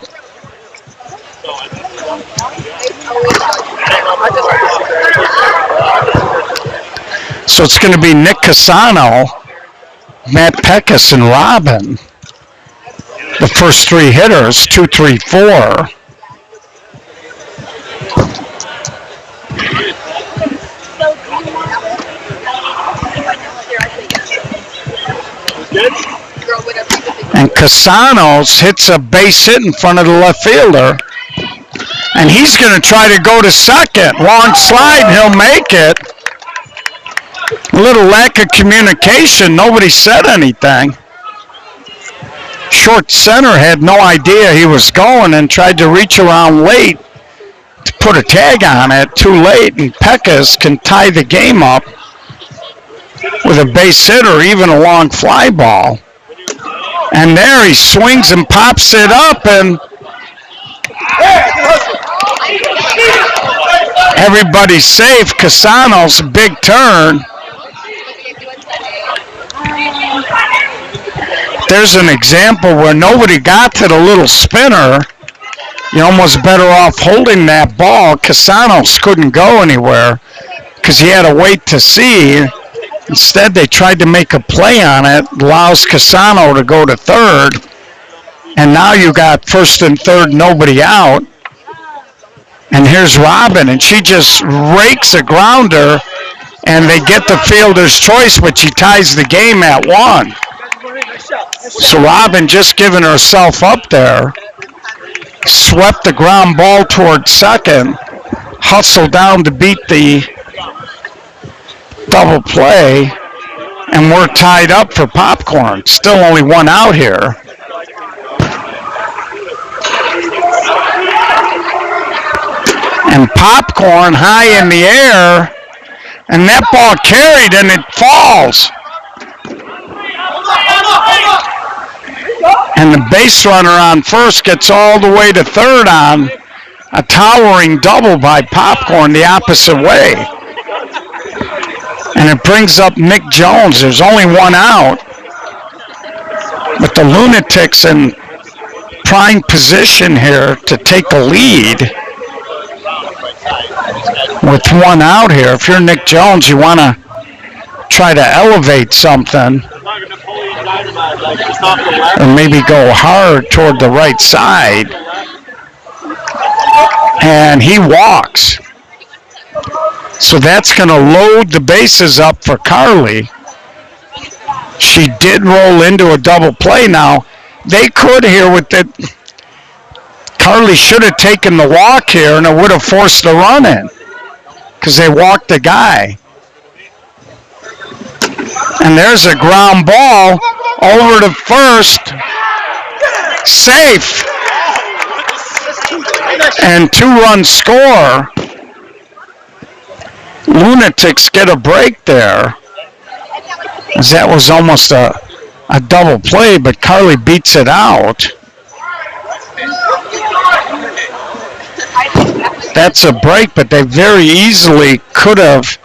So it's going to be Nick Casano, Matt Peckus, and Robin. The first 3 hitters, 2, 3, 4. And Casanos hits a base hit in front of the left fielder. And he's going to try to go to second. Long slide, he'll make it. A little lack of communication. Nobody said anything. Short center had no idea he was going and tried to reach around late to put a tag on it. Too late, and Peckus can tie the game up with a base hit or even a long fly ball. And there he swings and pops it up, and everybody's safe. Casanos, big turn. There's an example where nobody got to the little spinner. You're almost better off holding that ball. Casanos couldn't go anywhere because he had to wait to see. Instead, they tried to make a play on it, allows Casano to go to third. And now you got first and third, nobody out. And here's Robin, and she just rakes a grounder, and they get the fielder's choice, but she ties the game at 1. So Robin just giving herself up there, swept the ground ball towards second, hustled down to beat the double play, and we're tied up for Popcorn. Still only 1 out here. And Popcorn high in the air, and that ball carried and it falls. And the base runner on first gets all the way to third on a towering double by Popcorn the opposite way. And it brings up Nick Jones. There's only 1 out. But the Lunatics in prime position here to take a lead. with one out here. If you're Nick Jones, you want to try to elevate something or maybe go hard toward the right side. And he walks. So that's going to load the bases up for Carly. She did roll into a double play. Now, they could here with the... Carly should have taken the walk here, and it would have forced the run in because they walked the guy. And there's a ground ball over to first. Safe. And 2-run score. Lunatics get a break there. As that was almost a double play, but Carly beats it out. That's a break, but they very easily could have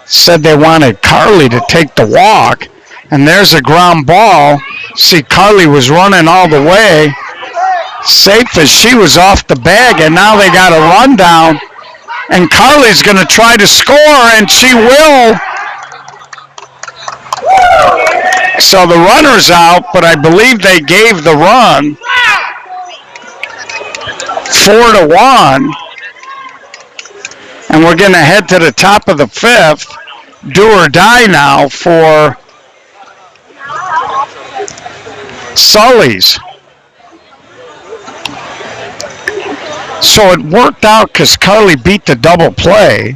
said they wanted Carly to take the walk. And there's a ground ball. See, Carly was running all the way. Safe as she was off the bag, and now they got a rundown. And Carly's going to try to score, and she will. So the runner's out, but I believe they gave the run. 4-1. And we're going to head to the top of the fifth. Do or die now for Sully's. So it worked out because Carly beat the double play.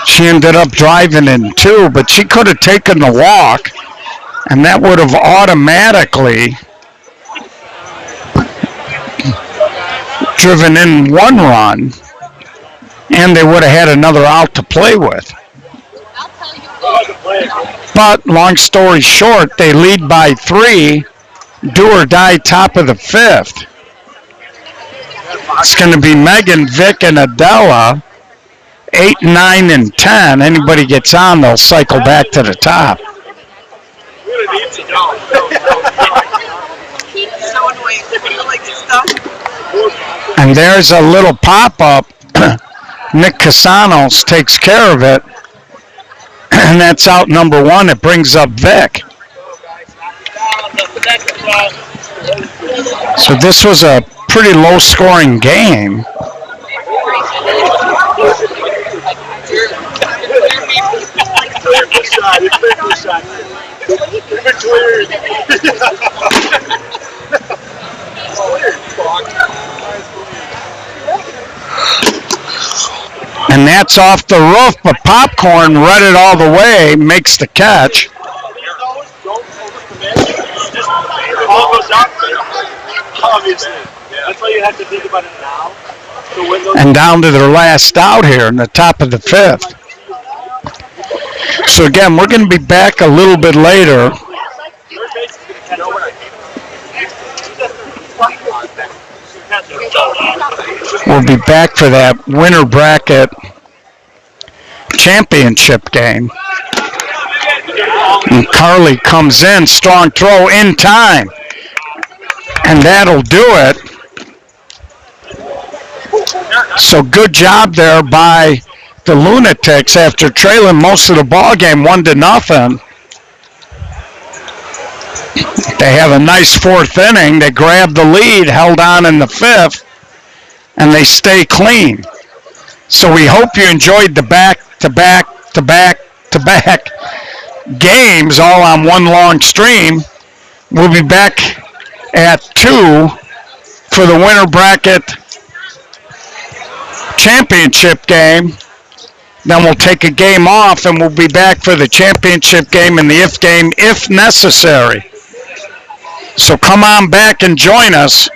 She ended up driving in 2, but she could have taken the walk, and that would have automatically driven in 1 run, and they would have had another out to play with. But long story short, they lead by 3. Do or die top of the fifth. It's going to be Megan, Vic, and Adela. 8, 9, and 10. Anybody gets on, they'll cycle back to the top. And there's a little pop-up. Nick Casanos takes care of it. And that's out number 1. It brings up Vic. So this was a pretty low-scoring game. And that's off the roof, but Popcorn read it all the way, makes the catch. Obviously. That's why you have to think about it now. And down to their last out here in the top of the fifth. So again, we're going to be back a little bit later. We'll be back for that winter bracket championship game. And Carly comes in, strong throw in time. And that'll do it. So good job there by the Lunatics after trailing most of the ball game 1-0. They have a nice 4th inning. They grab the lead, held on in the 5th, and they stay clean. So we hope you enjoyed the back-to-back-to-back-to-back games all on one long stream. We'll be back at 2 for the winter bracket championship game. Then we'll take a game off, and we'll be back for the championship game and the if game if necessary. So come on back and join us.